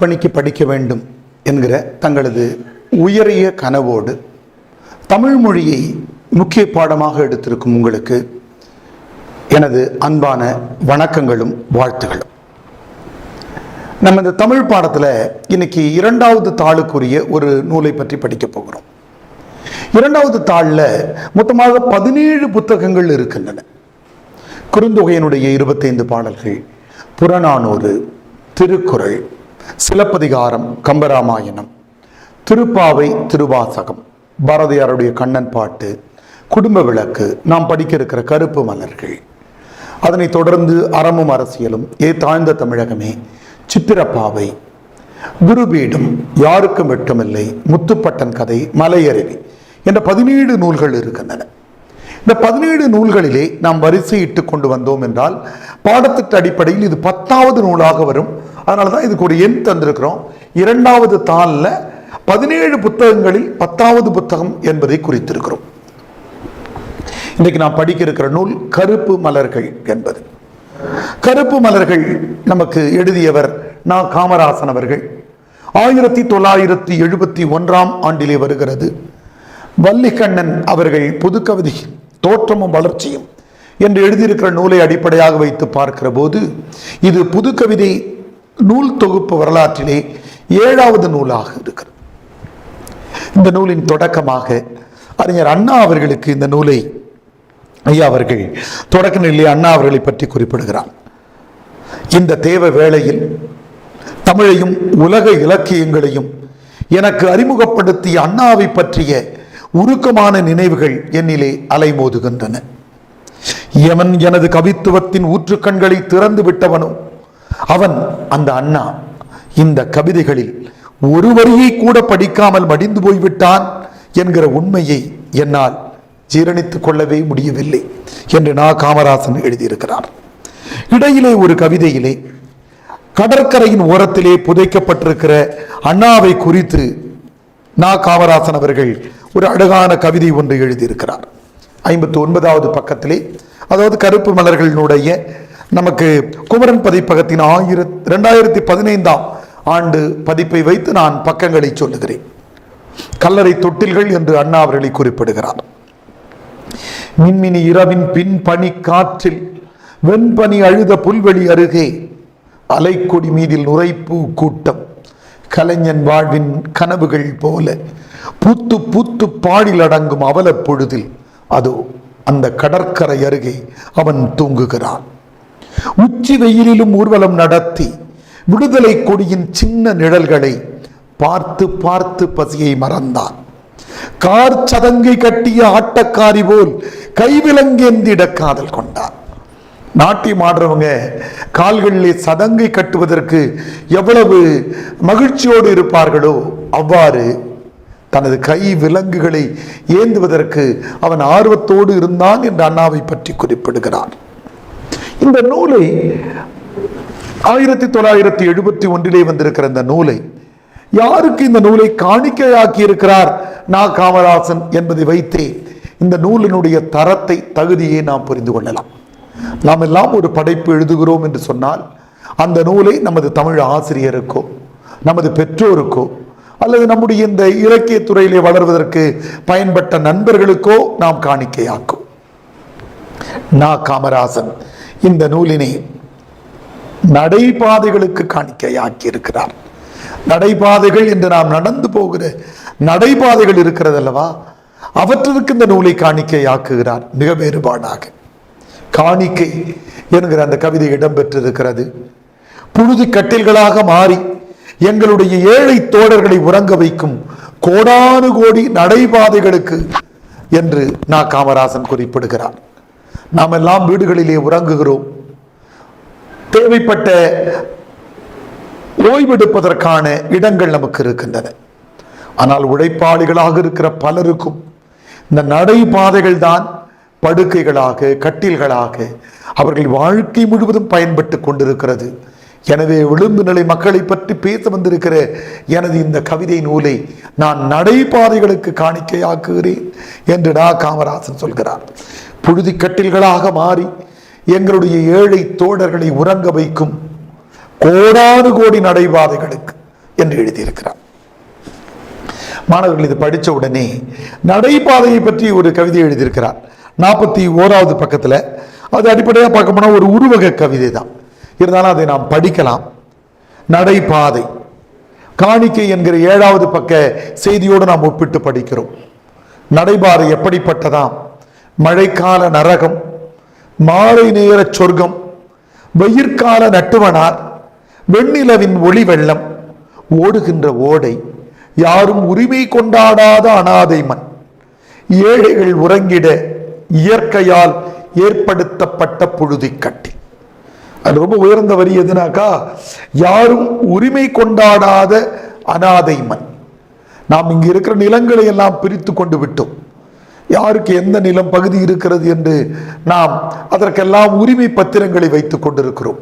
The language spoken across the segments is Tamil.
பணிக்கு படிக்க வேண்டும் என்கிற தங்களது உயரிய கனவோடு தமிழ் மொழியை முக்கிய பாடமாக எடுத்திருக்கும் உங்களுக்கு எனது அன்பான வணக்கங்களும் வாழ்த்துகளும். நம்ம இந்த தமிழ் பாடத்தில் இன்னைக்கு இரண்டாவது தாளுக்குரிய ஒரு நூலை பற்றி படிக்க போகிறோம். இரண்டாவது தாளில் மொத்தமாக 17 புத்தகங்கள் இருக்கின்றன. குறுந்தொகையினுடைய 25 பாடல்கள், புறநானூறு, திருக்குறள், சிலப்பதிகாரம், கம்பராமாயணம், திருப்பாவை, திருவாசகம், பாரதியாருடைய கண்ணன் பாட்டு, குடும்ப விளக்கு, நாம் படிக்க இருக்கிற கருப்பு மலர்கள், அதனைத் தொடர்ந்து அறமும் அரசியலும், தாழ்ந்த தமிழகமே, சித்திரப்பாவை, குருபீடம், யாருக்கும் வெட்கமில்லை, முத்துப்பட்டன் கதை, மலையருவி என்ற 17 நூல்கள் இருக்கின்றன. இந்த 17 நூல்களிலே நாம் வரிசையிட்டு கொண்டு வந்தோம் என்றால் பாடத்திட்ட அடிப்படையில் இது 10வது நூலாக வரும். அதனால தான் இதுக்கு ஒரு எண் தந்திருக்கிறோம். இரண்டாவது தாளில் 17 புத்தகங்களில் 10வது புத்தகம் என்பதை குறித்திருக்கிறோம். இன்றைக்கு நாம் படிக்க இருக்கிற நூல் கருப்பு மலர்கள் என்பது. கருப்பு மலர்கள் நமக்கு எழுதியவர் நா. காமராசன் அவர்கள். 1971ஆம் ஆண்டிலே வருகிறது. வள்ளிக்கண்ணன் அவர்கள் புதுக்கவிதை தோற்றமும் வளர்ச்சியும் என்று எழுதியிருக்கிற நூலை அடிப்படையாக வைத்து பார்க்கிற போது இது புதுக்கவிதை நூல் தொகுப்பு வரலாற்றிலே 7வது நூலாக இருக்கிறது. இந்த நூலின் தொடக்கமாக அறிஞர் அண்ணா அவர்களுக்கு இந்த நூலை ஐயா அவர்கள் தொடக்க நிலையில் அண்ணா அவர்களை பற்றி குறிப்பிடுகிறார். இந்த தேவ வேளையில் தமிழையும் உலக இலக்கியங்களையும் எனக்கு அறிமுகப்படுத்திய அண்ணாவை பற்றிய உருக்கமான நினைவுகள் என்னிலே அலைமோதுகின்றன. எவன் எனது கவித்துவத்தின் ஊற்றுக்கண்களை திறந்து விட்டவனோ அவன் அந்த அண்ணா. இந்த கவிதைகளில் ஒரு வரியை கூட படிக்காமல் மடிந்து போய்விட்டான் என்கிற உண்மையை என்னால் ஜீரணித்துக் கொள்ளவே முடியவில்லை என்று நா. காமராசன் எழுதியிருக்கிறார். இடையிலே ஒரு கவிதையிலே கடற்கரையின் ஓரத்திலே புதைக்கப்பட்டிருக்கிற அண்ணாவை குறித்து நா. காமராசன் அவர்கள் ஒரு அழகான கவிதை ஒன்று எழுதியிருக்கிறார். 59வது பக்கத்திலே, அதாவது கருப்பு மலர்களினுடைய நமக்கு குமரன் பதிப்பகத்தின் 2015ஆம் ஆண்டு பதிப்பை வைத்து நான் பக்கங்களை சொல்லுகிறேன். கல்லறை தொட்டில்கள் என்று அண்ணா அவர்களை குறிப்பிடுகிறார். மின்மினி இரவின் பின் பனி காற்றில் வெண்பனி அழுத புல்வெளி அருகே அலைக்கொடி மீதில் நுரைப்பூ கூட்டம் கலைஞன் வாழ்வின் கனவுகள் போல பூத்து பூத்து பாடில் அடங்கும் அவல பொழுதில் அதோ அந்த கடற்கரை அருகே அவன் தூங்குகிறான். உச்சி வெயிலிலும் ஊர்வலம் நடத்தி விடுதலை கொடியின் சின்ன நிழல்களை பார்த்து பார்த்து பசியை மறந்தான். கார் சதங்கை கட்டிய ஆட்டக்காரி போல் கைவிலங்கேந்திட காதல் கொண்டான். நாட்டியம் ஆடுறவங்க கால்களிலே சதங்கை கட்டுவதற்கு எவ்வளவு மகிழ்ச்சியோடு இருப்பார்களோ அவ்வாறு தனது கை விலங்குகளை ஏந்துவதற்கு அவன் ஆர்வத்தோடு இருந்தான் என்று அண்ணாவை பற்றி குறிப்பிடுகிறார். இந்த நூலை 1971 வந்திருக்கிற இந்த நூலை யாருக்கு இந்த நூலை காணிக்கையாக்கி இருக்கிறார் நா. காமராசன் என்பதை வைத்தே இந்த நூலினுடைய தரத்தை, தகுதியை நாம் புரிந்து கொள்ளலாம். நாம் எல்லாம் ஒரு படைப்பு எழுதுகிறோம் என்று சொன்னால் அந்த நூலை நமது தமிழ் ஆசிரியருக்கோ, நமது பெற்றோருக்கோ, அல்லது நம்முடைய இந்த இலக்கிய துறையிலே வளர்வதற்கு பயன்பட்ட நண்பர்களுக்கோ நாம் காணிக்கையாக்கும். நா. காமராசன் இந்த நூலினை நடைபாதைகளுக்கு காணிக்கையாக்கி இருக்கிறார். நடைபாதைகள் என்று நாம் நடந்து போகிற நடைபாதைகள் இருக்கிறது அல்லவா, அவற்றிற்கு இந்த நூலை காணிக்கையாக்குகிறார். மிக வேறுபாடாக காணிக்கை என்கிற அந்த கவிதை இடம்பெற்றிருக்கிறது. புழுதி கட்டில்களாக மாறி எங்களுடைய ஏழை தோழர்களை உறங்க வைக்கும் கோடானு கோடி நடைபாதைகளுக்கு என்று நா. காமராசன் குறிப்பிடுகிறார். நாம் எல்லாம் வீடுகளிலே உறங்குகிறோம். தேவைப்பட்ட ஓய்வெடுப்பதற்கான இடங்கள் நமக்கு இருக்கின்றன. ஆனால் உழைப்பாளிகளாக இருக்கிற பலருக்கும் இந்த நடைபாதைகள் தான் படுக்கைகளாக, கட்டில்களாக அவர்கள் வாழ்க்கை முழுவதும் பயன்பட்டு கொண்டிருக்கிறது. எனவே விளிம்பு நிலை மக்களை பற்றி பேச வந்திருக்கிற எனது இந்த கவிதை நூலை நான் நடைபாதைகளுக்கு காணிக்கையாக்குகிறேன் என்று நா. காமராசன் சொல்கிறார். புழுதி கட்டில்களாக மாறி எங்களுடைய ஏழை தோழர்களை உறங்க வைக்கும் கோடானு கோடி நடைபாதைகளுக்கு என்று எழுதியிருக்கிறார். மாணவர்கள் இது படித்த உடனே நடைபாதையை பற்றி ஒரு கவிதை எழுதியிருக்கிறார் 41வது பக்கத்தில். அது அடிப்படையாக பார்க்க போனால் ஒரு உருவக கவிதை தான், இருந்தாலும் அதை நாம் படிக்கலாம். நடைபாதை காணிக்கை என்கிற 7வது பக்க செய்தியோடு நாம் ஒப்பிட்டு படிக்கிறோம். நடைபாதை எப்படிப்பட்டதாம்? மழைக்கால நரகம், மாலை நேர சொர்க்கம், வெயிற்கால நட்டுவனார், வெண்ணிலவின் ஒளி வெள்ளம், ஓடுகின்ற ஓடை, யாரும் உரிமை கொண்டாடாத அனாதை மண், ஏழைகள் உறங்கிட இயற்கையால் ஏற்படுத்தப்பட்ட புழுதி கட்டி. அது ரொம்ப உயர்ந்த வரி எதுனாக்கா, யாரும் உரிமை கொண்டாடாத அனாதை மண். நாம் இங்கு இருக்கிற நிலங்களை எல்லாம் பிரித்து கொண்டு விட்டோம். யாருக்கு எந்த நிலம் பகுதி இருக்கிறது என்று நாம் அதற்கெல்லாம் உரிமை பத்திரங்களை வைத்துக் கொண்டிருக்கிறோம்.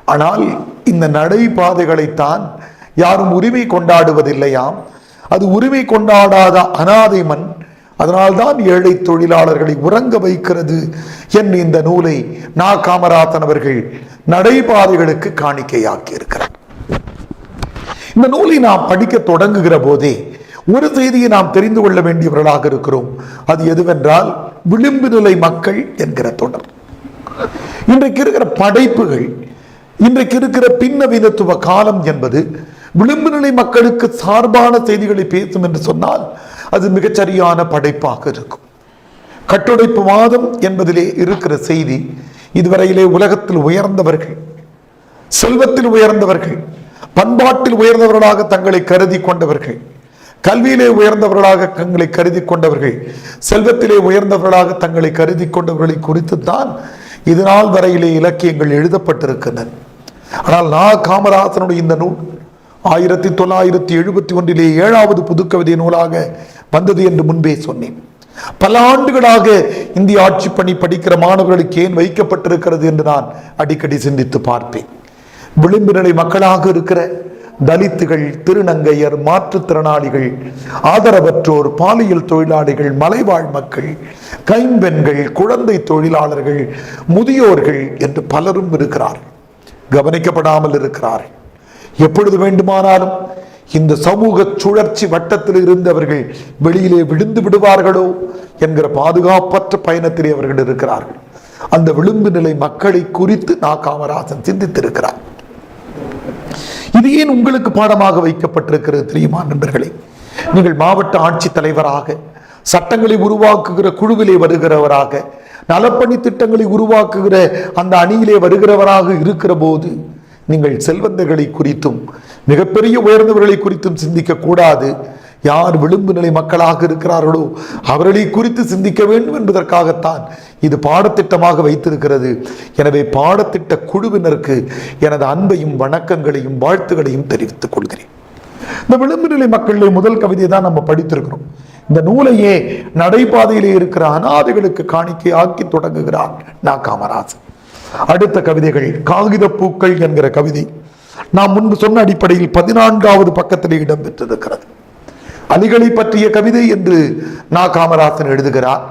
ஆனால் இந்த நடைபாதைகளைத்தான் யாரும் உரிமை கொண்டாடுவதில்லையாம். அது உரிமை கொண்டாடாத அனாதை மண், அதனால்தான் ஏழை தொழிலாளர்களை உறங்க வைக்கிறது என்று இந்த நூலை நா. காமராசன் அவர்கள் நடைபாதைகளுக்கு காணிக்கையாக்கி இருக்கிறார். இந்த நூலை நாம் படிக்க தொடங்குகிற போதே ஒரு செய்தியை நாம் தெரிந்து கொள்ள வேண்டியவர்களாக இருக்கிறோம். அது எதுவென்றால் விளிம்பு நிலை மக்கள் என்கிற தொடர். இன்றைக்கு இருக்கிற படைப்புகள், இன்றைக்கு இருக்கிற பின்னவீனத்துவ காலம் என்பது விளிம்பு நிலை மக்களுக்கு சார்பான செய்திகளை பேசும் என்று சொன்னால் அது மிகச்சரியான படைப்பாக இருக்கும். கட்டுடைப்பு வாதம் என்பதிலே இருக்கிற செய்தி, இதுவரையிலே உலகத்தில் உயர்ந்தவர்கள், செல்வத்தில் உயர்ந்தவர்கள், பண்பாட்டில் உயர்ந்தவர்களாக தங்களை கருதி கொண்டவர்கள், கல்வியிலே உயர்ந்தவர்களாக தங்களை கருதி கொண்டவர்கள், செல்வத்திலே உயர்ந்தவர்களாக தங்களை கருதி கொண்டவர்களை குறித்து தான் இதனால் வரையிலே இலக்கியங்கள் எழுதப்பட்டிருக்கின்றன. ஆனால் நா. காமராசனுடைய இந்த நூல் 1971 7வது புதுக்கவிதை நூலாக வந்தது என்று முன்பே சொன்னேன். பல ஆண்டுகளாக இந்திய ஆட்சி பணி படிக்கிற மாணவர்களுக்கு ஏன் வைக்கப்பட்டிருக்கிறது என்று நான் அடிக்கடி சிந்தித்து பார்ப்பேன். விளிம்பு நிலை மக்களாக இருக்கிற தலித்துகள், திருநங்கையர், மாற்றுத்திறனாளிகள், ஆதரவற்றோர், பாலியல் தொழிலாளிகள், மலைவாழ் மக்கள், கைம்பெண்கள், குழந்தை தொழிலாளர்கள், முதியோர்கள் என்று பலரும் இருக்கிறார்கள். கவனிக்கப்படாமல் இருக்கிறார்கள். எப்பொழுது வேண்டுமானாலும் இந்த சமூக சுழற்சி வட்டத்தில் இருந்தவர்கள் வெளியிலே விழுந்து விடுவார்களோ என்கிற பாதுகாப்பற்ற பயணத்திலே அவர்கள் இருக்கிறார்கள். அந்த விளிம்பு நிலை மக்களை குறித்து நா. காமராசன் சிந்தித்திருக்கிறார். இது ஏன் உங்களுக்கு பாடமாக வைக்கப்பட்டிருக்கிறது தெரியுமா நண்பர்களே? நீங்கள் மாவட்ட ஆட்சித் தலைவராக, சட்டங்களை உருவாக்குகிற குழுவிலே வருகிறவராக, நலப்பணி திட்டங்களை உருவாக்குகிற அந்த அணியிலே வருகிறவராக இருக்கிற போது நீங்கள் செல்வந்தர்களை குறித்தும் மிகப்பெரிய உயர்ந்தவர்களை குறித்தும் சிந்திக்க கூடாது. யார் விளிம்பு நிலை மக்களாக இருக்கிறார்களோ அவர்களை குறித்து சிந்திக்க வேண்டும் என்பதற்காகத்தான் இது பாடத்திட்டமாக வைத்திருக்கிறது. எனவே பாடத்திட்ட குழுவினருக்கு எனது அன்பையும் வணக்கங்களையும் வாழ்த்துகளையும் தெரிவித்துக் கொள்கிறேன். இந்த விளிம்பு நிலை மக்களிலே முதல் கவிதையை தான் நம்ம படித்திருக்கிறோம். இந்த நூலையே நடைபாதையிலே இருக்கிற அனாதைகளுக்கு காணிக்கை ஆக்கி தொடங்குகிறார் நா. காமராசன். அடுத்த கவிதைகள் காகித பூக்கள் என்கிற கவிதை நாம் முன்பு சொன்ன அடிப்படையில் 14வது பக்கத்திலே இடம்பெற்றிருக்கிறது. அலிகளை பற்றிய கவிதை என்று நா. காமராசன் எழுதுகிறார்.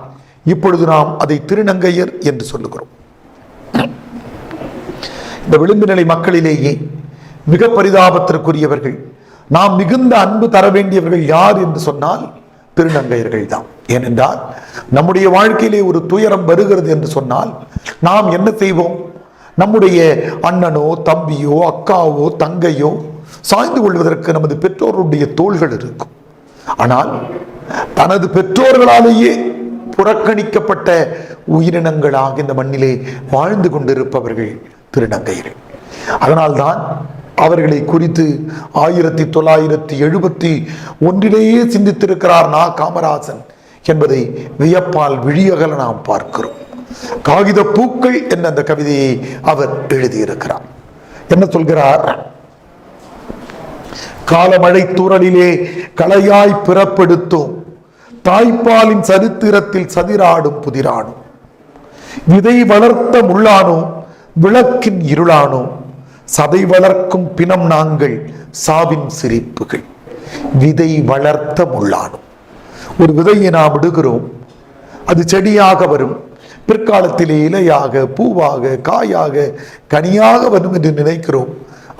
இப்பொழுது நாம் அதை திருநங்கையர் என்று சொல்லுகிறோம். இந்த விளிம்பு நிலை மக்களிலேயே மிக பரிதாபத்திற்குரியவர்கள், நாம் மிகுந்த அன்பு தர வேண்டியவர்கள் யார் என்று சொன்னால் திருநங்கையர்கள் தான். ஏனென்றால் நம்முடைய வாழ்க்கையிலே ஒரு துயரம் வருகிறது என்று சொன்னால் நாம் என்ன செய்வோம்? நம்முடைய அண்ணனோ, தம்பியோ, அக்காவோ, தங்கையோ சாய்ந்து கொள்வதற்கு நமது பெற்றோருடைய தோள்கள் இருக்கும். ஆனால் தனது பெற்றோர்களாலேயே புறக்கணிக்கப்பட்ட உயிரினங்களாக இந்த மண்ணிலே வாழ்ந்து கொண்டிருப்பவர்கள் திருநங்கையர்கள். அதனால்தான் அவர்களை குறித்து 1971 சிந்தித்திருக்கிறார் நா. காமராசன் என்பதை வியப்பால் விழியகல நாம் பார்க்கிறோம். காகித பூக்கள் என்ற அந்த கவிதையை அவர் எழுதியிருக்கிறார். என்ன சொல்கிறார்? காலமழை தூறலிலே களையாய் பிறப்பெடுத்தோம், தாய்ப்பாலின் சரித்திரத்தில் சதிராடும் புதிரானோம், விதை வளர்த்த முள்ளானோ விளக்கின் இருளானோ, சதை வளர்க்கும் பிணம் நாங்கள் சாவின் சிரிப்புகள், விதை வளர்த்த முள்ளானோ. ஒரு விதையை நாம் விடுகிறோம், அது செடியாக வரும், பிற்காலத்திலே இலையாக, பூவாக, காயாக, கனியாக வரும் என்று நினைக்கிறோம்.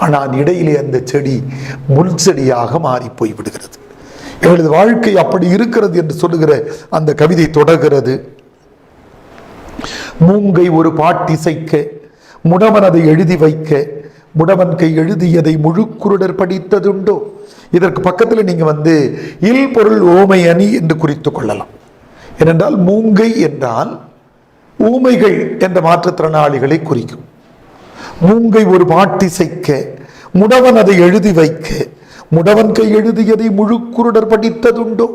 ஆனால் இடையிலே அந்த செடி முள் செடியாக மாறி போய் விடுகிறது. எங்களது வாழ்க்கை அப்படி இருக்கிறது என்று சொல்லுகிற அந்த கவிதை தொடர்கிறது. மூங்கை ஒரு பாட்டிசைக்க முடவன் அதை எழுதி வைக்க முடவன் கை எழுதியதை முழுக்குருடர் படித்ததுண்டோ. இதற்கு பக்கத்தில் நீங்க இல் பொருள் ஓமை அணி என்று குறித்துக் கொள்ளலாம். ஏனென்றால் மூங்கை என்றால் ஊமைகள் என்ற மாற்றுத்திறனாளிகளை குறிக்கும். மூங்கை ஒரு பாட்டிசைக்க முடவன் அதை எழுதி வைக்க முடவன் கை எழுதியதை முழுக்குருடர் படித்ததுண்டோ.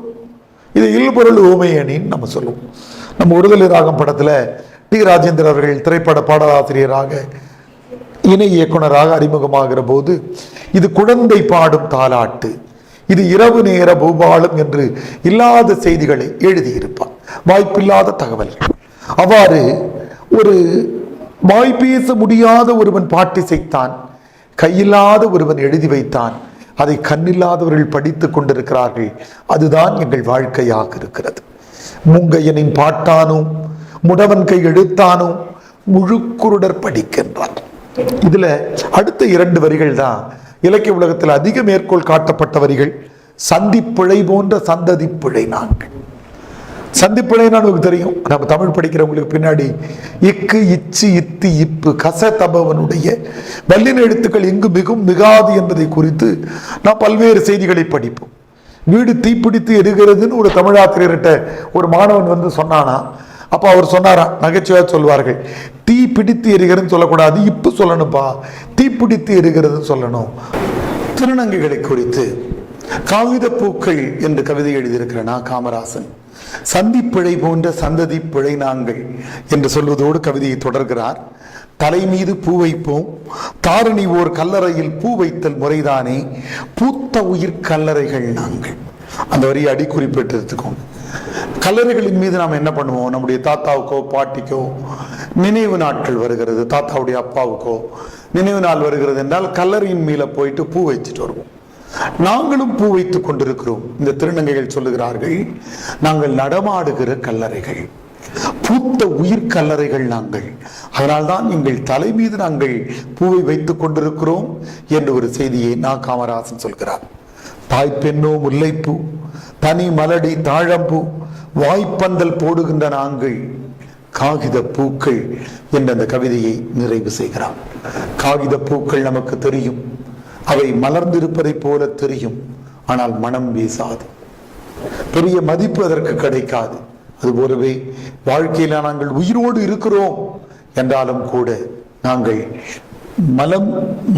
இது இல்பொருள் ஊமை அணின்னு நம்ம சொல்லுவோம். நம்ம விடுதலை ராகம் படத்துல டி ராஜேந்திரன் அவர்கள் திரைப்பட பாடலாசிரியராக இணை இயக்குனராக அறிமுகமாகிற போது இது குழந்தை பாடும் தாலாட்டு, இது இரவு நேர பூபாலம் என்று இல்லாத செய்திகளை எழுதியிருப்பார். வாய்ப்பில்லாத தகவல்கள். அவ்வாறு ஒரு வாய்ப்பேச முடியாத ஒருவன் பாட்டிசைத்தான், கையில்லாத ஒருவன் எழுதி வைத்தான், அதை கண்ணில்லாதவர்கள் படித்துக் கொண்டிருக்கிறார்கள். அதுதான் எங்கள் வாழ்க்கையாக இருக்கிறது. மூங்கையனின் பாட்டானும் முடவன் கை எழுத்தானும் முழுக்குருடர் படிக்கின்றார். இதுல அடுத்த 2 வரிகள் தான் இலக்கிய உலகத்தில் அதிக மேற்கோள் காட்டப்பட்ட வரிகள். சந்திப்பிழை போன்ற சந்ததி பிழை நாங்கள். சந்திப்பிழைன்னு நமக்கு தெரியும். நம்ம தமிழ் படிக்கிறவங்களுக்கு பின்னாடி இக்கு இச்சு இத்து இப்பு கச தபவனுடைய வல்லின எழுத்துக்கள் எங்கு மிகும் மிகாது என்பதை குறித்து நாம் பல்வேறு செய்திகளை படிப்போம். வீடு தீப்பிடித்து எரிகிறதுன்னு ஒரு தமிழாசிரியர்கிட்ட ஒரு மாணவன் சொன்னானா, அப்போ அவர் சொன்னாரா, நகைச்சுவையாக சொல்வார்கள், தீ பிடித்து எரிகிறதுன்னு சொல்லக்கூடாது, இப்பு சொல்லணும்பா, தீப்பிடித்து எரிகிறதுன்னு சொல்லணும். திருநங்கைகளை குறித்து காகித பூக்கள் என்று கவிதை எழுதியிருக்கிறனா காமராசன் சந்திப்பிழை போன்ற சந்ததி பிழை நாங்கள் என்று சொல்வதோடு கவிதையை தொடர்கிறார். தலை மீது பூ வைப்போம், தாரணி ஓர் கல்லறையில் பூ வைத்தல் முறைதானே, பூத்த உயிர் கல்லறைகள் நாங்கள். அந்த வரியை அடி குறிப்பிட்டு எடுத்துக்கோங்க. கல்லறைகளின் மீது நாம் என்ன பண்ணுவோம்? நம்முடைய தாத்தாவுக்கோ பாட்டிக்கோ நினைவு நாட்கள் வருகிறது, தாத்தாவுடைய அப்பாவுக்கோ நினைவு நாள் வருகிறது என்றால் கல்லறையின் மேல போயிட்டு பூ வச்சுட்டு வருவோம். நாங்களும் பூ வைத்துக் கொண்டிருக்கிறோம். இந்த திருநங்கைகள் சொல்லுகிறார்கள், நாங்கள் நடமாடுகிற கல்லறைகள், பூத்த உயிர் கல்லறைகள் நாங்கள். அதனால்தான் எங்கள் தலை மீது நாங்கள் பூவை வைத்துக் கொண்டிருக்கிறோம் என்று ஒரு செய்தியை காமராசன் சொல்கிறார். தாய்ப்பெண்ணோ முல்லைப்பூ, தனி மலடி தாழம்பூ, வாய்ப்பந்தல் போடுகின்ற நாங்கள் காகித பூக்கள் என்ற அந்த கவிதையை நிறைவு செய்கிறார். காகித பூக்கள் நமக்கு தெரியும், அவை மலர்ந்திருப்பதை போல தெரியும், ஆனால் மனம் வீசாது, பெரிய மதிப்பு அதற்கு கிடைக்காது. அதுபோலவே வாழ்க்கையில நாங்கள் உயிரோடு இருக்கிறோம் என்றாலும் கூட நாங்கள்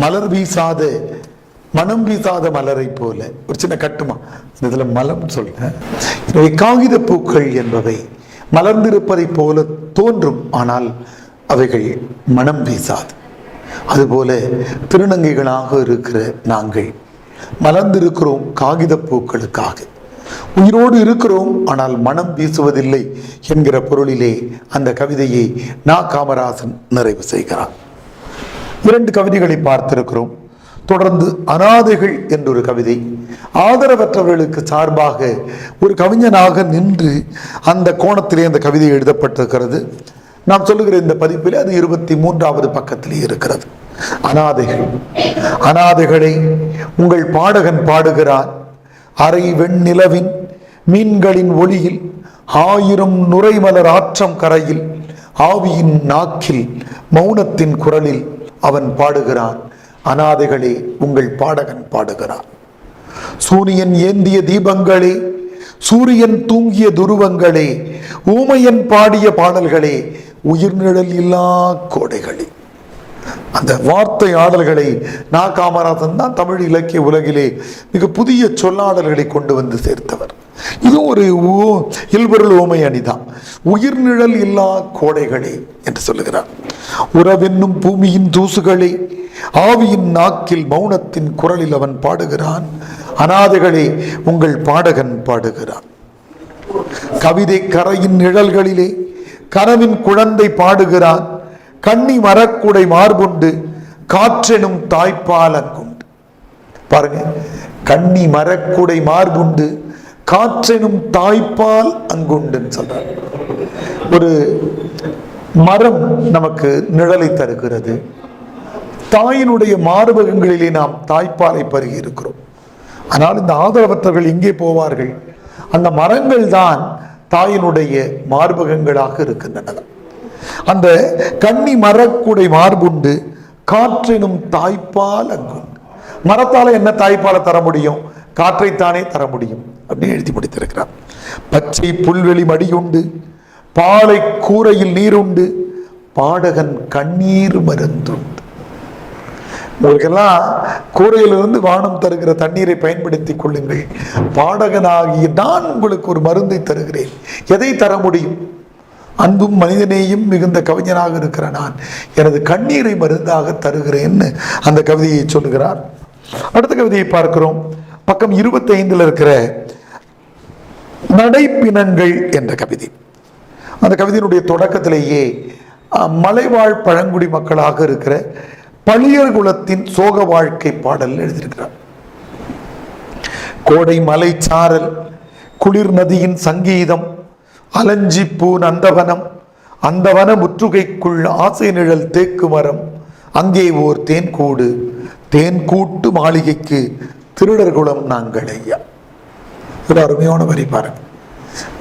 மலர் வீசாத மனம் வீசாத மலரை போல. ஒரு சின்ன கட்டுமா இதுல மலம் சொல்றேன். காகித பூக்கள் என்பவை மலர்ந்திருப்பதை போல தோன்றும், ஆனால் அவைகள் மனம் வீசாது. அதுபோல திருநங்கைகளாக இருக்கிற நாங்கள் மலர்ந்திருக்கிறோம் காகித பூக்களுக்காக, உயிரோடு இருக்கிறோம் ஆனால் மனம் வீசுவதில்லை என்கிற பொருளிலே அந்த கவிதையை காமராசன் நிறைவு செய்கிறார். 2 கவிதைகளை பார்த்திருக்கிறோம். தொடர்ந்து அனாதைகள் என்றொரு கவிதை, ஆதரவற்றவர்களுக்கு சார்பாக ஒரு கவிஞனாக நின்று அந்த கோணத்திலே அந்த கவிதை எழுதப்பட்டிருக்கிறது. நாம் சொல்லுகிற இந்த பதிப்பில் அது 23வது பக்கத்திலே இருக்கிறது. அனாதைகள். அனாதைகளை உங்கள் பாடகன் பாடுகிறார். அரை வெண்ணிலவின் மீன்களின் ஒளியில் 1000 நுரைமலர் ஆற்றம் கரையில் ஆவியின் நாக்கில் மௌனத்தின் குரலில் அவன் பாடுகிறான். அனாதைகளே உங்கள் பாடகன் பாடுகிறார். சூரியன் ஏந்திய தீபங்களே, சூரியன் தூங்கிய துருவங்களே, ஊமையன் பாடிய பாடல்களே, உயிர் நிழல் இல்லா கோடைகளே. அந்த வார்த்தை ஆடல்களை காமராசன் தான் தமிழ் இலக்கிய உலகிலே மிக புதிய சொல்லாடல்களை கொண்டு வந்து சேர்த்தவர். இது ஒரு இல்பொருள் ஓமை அணிதான். உயிர் நிழல் இல்லா கோடைகளே என்று சொல்லுகிறார். உறவென்னும் பூமியின் தூசுகளே, ஆவியின் நாக்கில் மௌனத்தின் குரலில் அவன் பாடுகிறான். அனாதைகளே உங்கள் பாடகன் பாடுகிறான். கவிதை கரையின் நிழல்களிலே கனவின் குழந்தை பாடுகிறான். கண்ணி மரக்குடை மார்புண்டு காற்றெனும் தாய்ப்பால் அங்குண்டு. பாருங்க, கண்ணி மரக்குடை மார்புண்டு காற்றெனும் தாய்ப்பால் அங்குண்டுன்னு சொல்றார். ஒரு மரம் நமக்கு நிழலை தருகிறது, தாயினுடைய மார்பகங்களிலே நாம் தாய்ப்பாலை பருகி இருக்கிறோம். ஆனால் இந்த ஆதரவற்றவர்கள் எங்கே போவார்கள்? அந்த மரங்கள் தான் தாயினுடைய மார்பகங்களாக இருக்கின்றன. அந்த கன்னி மரக்குடை மார்புண்டு காற்றினும் தாய்ப்பால் அங்குண்டு. மரத்தால என்ன தாய்ப்பாலை தர முடியும்? காற்றைத்தானே தர முடியும் அப்படின்னு எழுதி முடித்திருக்கிறார். பச்சை புல்வெளி மடியுண்டு, பாலை கூரையில் நீருண்டு, பாடகன் கண்ணீர் மருந்துண்டு. உங்களுக்கெல்லாம் கூரையிலிருந்து வானம் தருகிற தண்ணீரை பயன்படுத்திக் கொள்ளுங்கள். பாடகனாகிய நான் உங்களுக்கு ஒரு மருந்தை தருகிறேன். எதை தர முடியும்? அன்பும் மனிதனேயும் மிகுந்த கவிஞனாக இருக்கிற நான் எனது கண்ணீரை மருந்தாக தருகிறேன்னு அந்த கவிதையை சொல்லுகிறார். அடுத்த கவிதையை பார்க்கிறோம். பக்கம் 25 இருக்கிற நடைப்பிணங்கள் என்ற கவிதை. அந்த கவிதையினுடைய தொடக்கத்திலேயே மலைவாழ் பழங்குடி மக்களாக இருக்கிற பழியர் குலத்தின் சோக வாழ்க்கை பாடல் எழுதியிருக்கிறார். கோடை மலை சாரல், குளிர் நதியின் சங்கீதம், அலஞ்சிப்பூ நந்தவனம், அந்தவன முற்றுகைக்குள் ஆசை நிழல் தேக்கு மரம், அங்கே ஓர் தேன்கூடு, தேன்கூட்டு மாளிகைக்கு திருடர் குலம் நாங்கள் ஐயா. ஒரு அருமையான வரி பாருங்க.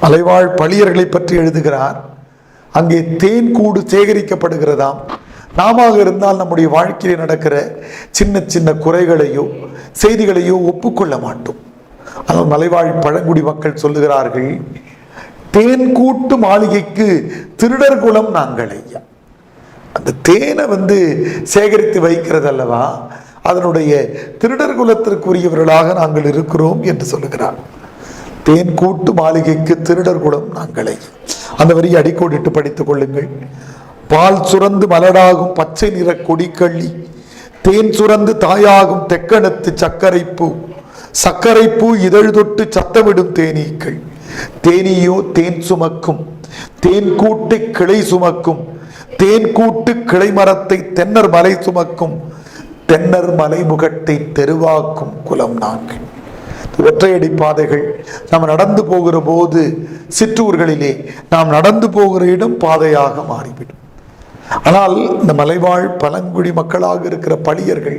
மலைவாழ் பழியர்களை பற்றி எழுதுகிறார். அங்கே தேன்கூடு சேகரிக்கப்படுகிறதாம். நாம இருந்தால் நம்முடைய வாழ்க்கையில் நடக்கிற சின்ன சின்ன குறைகளையோ செய்திகளையோ ஒப்புக்கொள்ள மாட்டோம். ஆனால் மலைவாழ் பழங்குடி மக்கள் சொல்லுகிறார்கள், தேன்கூட்டு மாளிகைக்கு திருடர் குலம் நாங்கள் ஐயா. அந்த தேனை சேகரித்து வைக்கிறது அல்லவா, அதனுடைய திருடர் குலத்திற்குரியவர்களாக நாங்கள் இருக்கிறோம் என்று சொல்லுகிறார். தேன்கூட்டு மாளிகைக்கு திருடர் குலம் நாங்களை. அந்த வரியை அடிக்கோடிட்டு படித்துக் கொள்ளுங்கள். பால் சுரந்து மலடாகும் பச்சை நிற கொடிக்கள்ளி, தேன் சுரந்து தாயாகும் தெக்கணத்து சர்க்கரைப்பூ, சர்க்கரைப்பூ இதழ் தொட்டு சத்தமிடும் தேனீக்கள், தேனியோ தேன் சுமக்கும், தேன் கூட்டு கிளை சுமக்கும், தேன் கூட்டு கிளை மரத்தை தென்னர் மலை சுமக்கும், தென்னர் மலை முகட்டை தெருவாக்கும் குலம் நாங்கள். ஒற்றையடி பாதைகள். நாம் நடந்து போகிற போது சிற்றூர்களிலே நாம் நடந்து போகிற இடம் பாதையாக மாறிவிடும். ஆனால் இந்த மலைவாழ் பழங்குடி மக்களாக இருக்கிற பழியர்கள்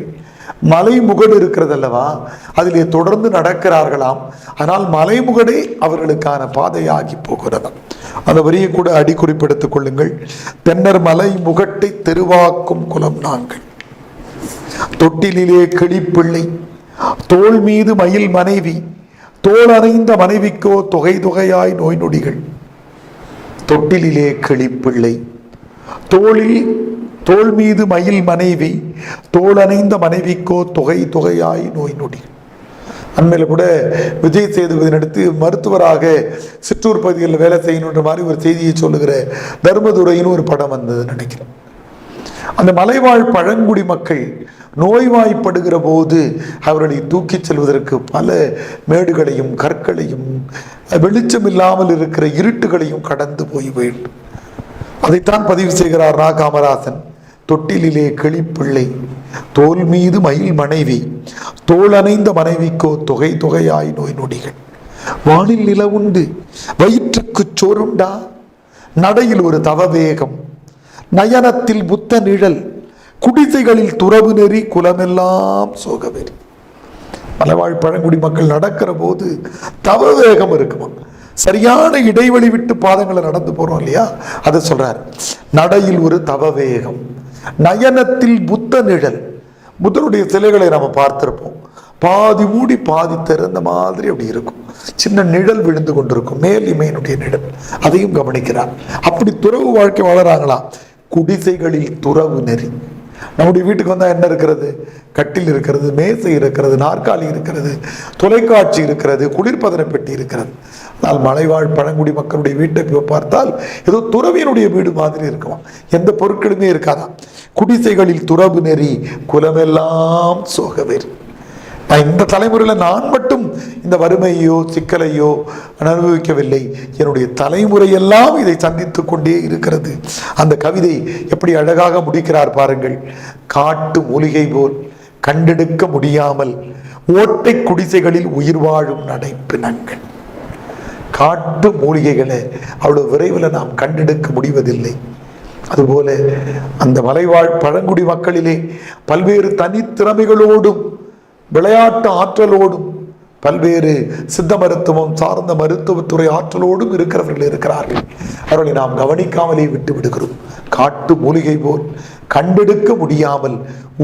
மலைமுகடு இருக்கிறது அல்லவா, அதிலே தொடர்ந்து நடக்கிறார்களாம். ஆனால் மலைமுகடே அவர்களுக்கான பாதையாகி போகிறது. அந்த வரியை கூட அடி குறிப்பெடுத்துக் கொள்ளுங்கள். தென்னர் மலை முகட்டை தெருவாக்கும் குலம் நாங்கள். தொட்டிலே கிளிப்பிள்ளை, தோல் மீது மயில் மனைவி, தோல் அணைந்த மனைவிக்கோ தொகை தொகையாய் நோய் நொடிகள். தொட்டிலே கிளிப்பிள்ளை, தோல் மீது மயில் மனைவி, தோல் அணைந்த மனைவிக்கோ தொகை தொகையாய் நோய் நொடிகள். அண்மையில் கூட விஜய் சேதுபதி நடித்து மருத்துவராக சிற்றூர் பகுதிகளில் வேலை செய்யணுன்ற மாதிரி ஒரு செய்தியை சொல்லுகிற தர்மதுரைன்னு ஒரு படம் வந்தது நினைக்கிறேன். அந்த மலைவாழ் பழங்குடி மக்கள் நோய்வாய்ப்படுகிற போது அவர்களை தூக்கிச் செல்வதற்கு பல மேடுகளையும் கற்களையும் வெளிச்சம் இல்லாமல் இருக்கிற இருட்டுகளையும் கடந்து போய் வேண்டும். அதைத்தான் பதிவு செய்கிறார் ரா காமராசன். தொட்டிலே கிளிப்பிள்ளை, தோல் மீது மயில் மனைவி, தோல் அணைந்த மனைவிக்கோ தொகை தொகையாய் நோய் நொடிகள். வானில் நிலவுண்டு வயிற்றுக்கு சோறுண்டா, நடையில் ஒரு தவவேகம், நயனத்தில் புத்த நிழல், குடிசைகளில் துறவு நெறி, குலமெல்லாம் சோகவெறி. மலைவாழ் பழங்குடி மக்கள் நடக்கிற போது தவவேகம் இருக்குமா, சரியான இடைவெளி விட்டு பாதங்களை நடந்து போறோம் இல்லையா, அதை சொல்றார். நடையில் ஒரு தவவேகம், நயனத்தில் புத்த நிழல். புத்தனுடைய சிலைகளை நம்ம பார்த்திருப்போம், பாதி மூடி பாதி திறந்த மாதிரி அப்படி இருக்கும், சின்ன நிழல் விழுந்து கொண்டிருக்கும், மேல் இமையினுடைய நிழல். அதையும் கவனிக்கிறார். அப்படி துறவு வாழ்க்கை வாழறாங்களா. குடிசைகளில் துறவு நெறி. நம்முடைய வீட்டுக்கு வந்தால் என்ன இருக்கிறது? கட்டில் இருக்கிறது, மேசை இருக்கிறது, நாற்காலி இருக்கிறது, தொலைக்காட்சி இருக்கிறது, குளிர்பதன பெட்டி இருக்கிறது. ஆனால் மலைவாழ் பழங்குடி மக்களுடைய வீட்டை பார்த்தால் ஏதோ துறவியனுடைய வீடு மாதிரி இருக்குமா, எந்த பொருட்களுமே இருக்காதான். குடிசைகளில் துறவு நெறி, குலமெல்லாம் சோகவெறி. நான் இந்த தலைமுறையில் நான் மட்டும் இந்த வறுமையோ சிக்கலையோ அனுபவிக்கவில்லை, என்னுடைய தலைமுறையெல்லாம் இதை சந்தித்து கொண்டே இருக்கிறது. அந்த கவிதை எப்படி அழகாக முடிக்கிறார் பாருங்கள். காட்டு மூலிகை போல் கண்டெடுக்க முடியாமல் ஓட்டை குடிசைகளில் உயிர் வாழும் நடைப்பிணங்கள். காட்டு மூலிகைகளை அவ்வளவு விரைவில் நாம் கண்டெடுக்க முடிவதில்லை. அதுபோல அந்த மலைவாழ் பழங்குடி மக்களிலே பல்வேறு தனித்திறமைகளோடும் விளையாட்டு ஆற்றலோடும் பல்வேறு சித்த மருத்துவம் சார்ந்த மருத்துவத்துறை ஆற்றலோடும் இருக்கிறவர்கள் இருக்கிறார்கள். அவர்களை நாம் கவனிக்காமலே விட்டு விடுகிறோம். காட்டு மூலிகை போல் கண்டெடுக்க முடியாமல்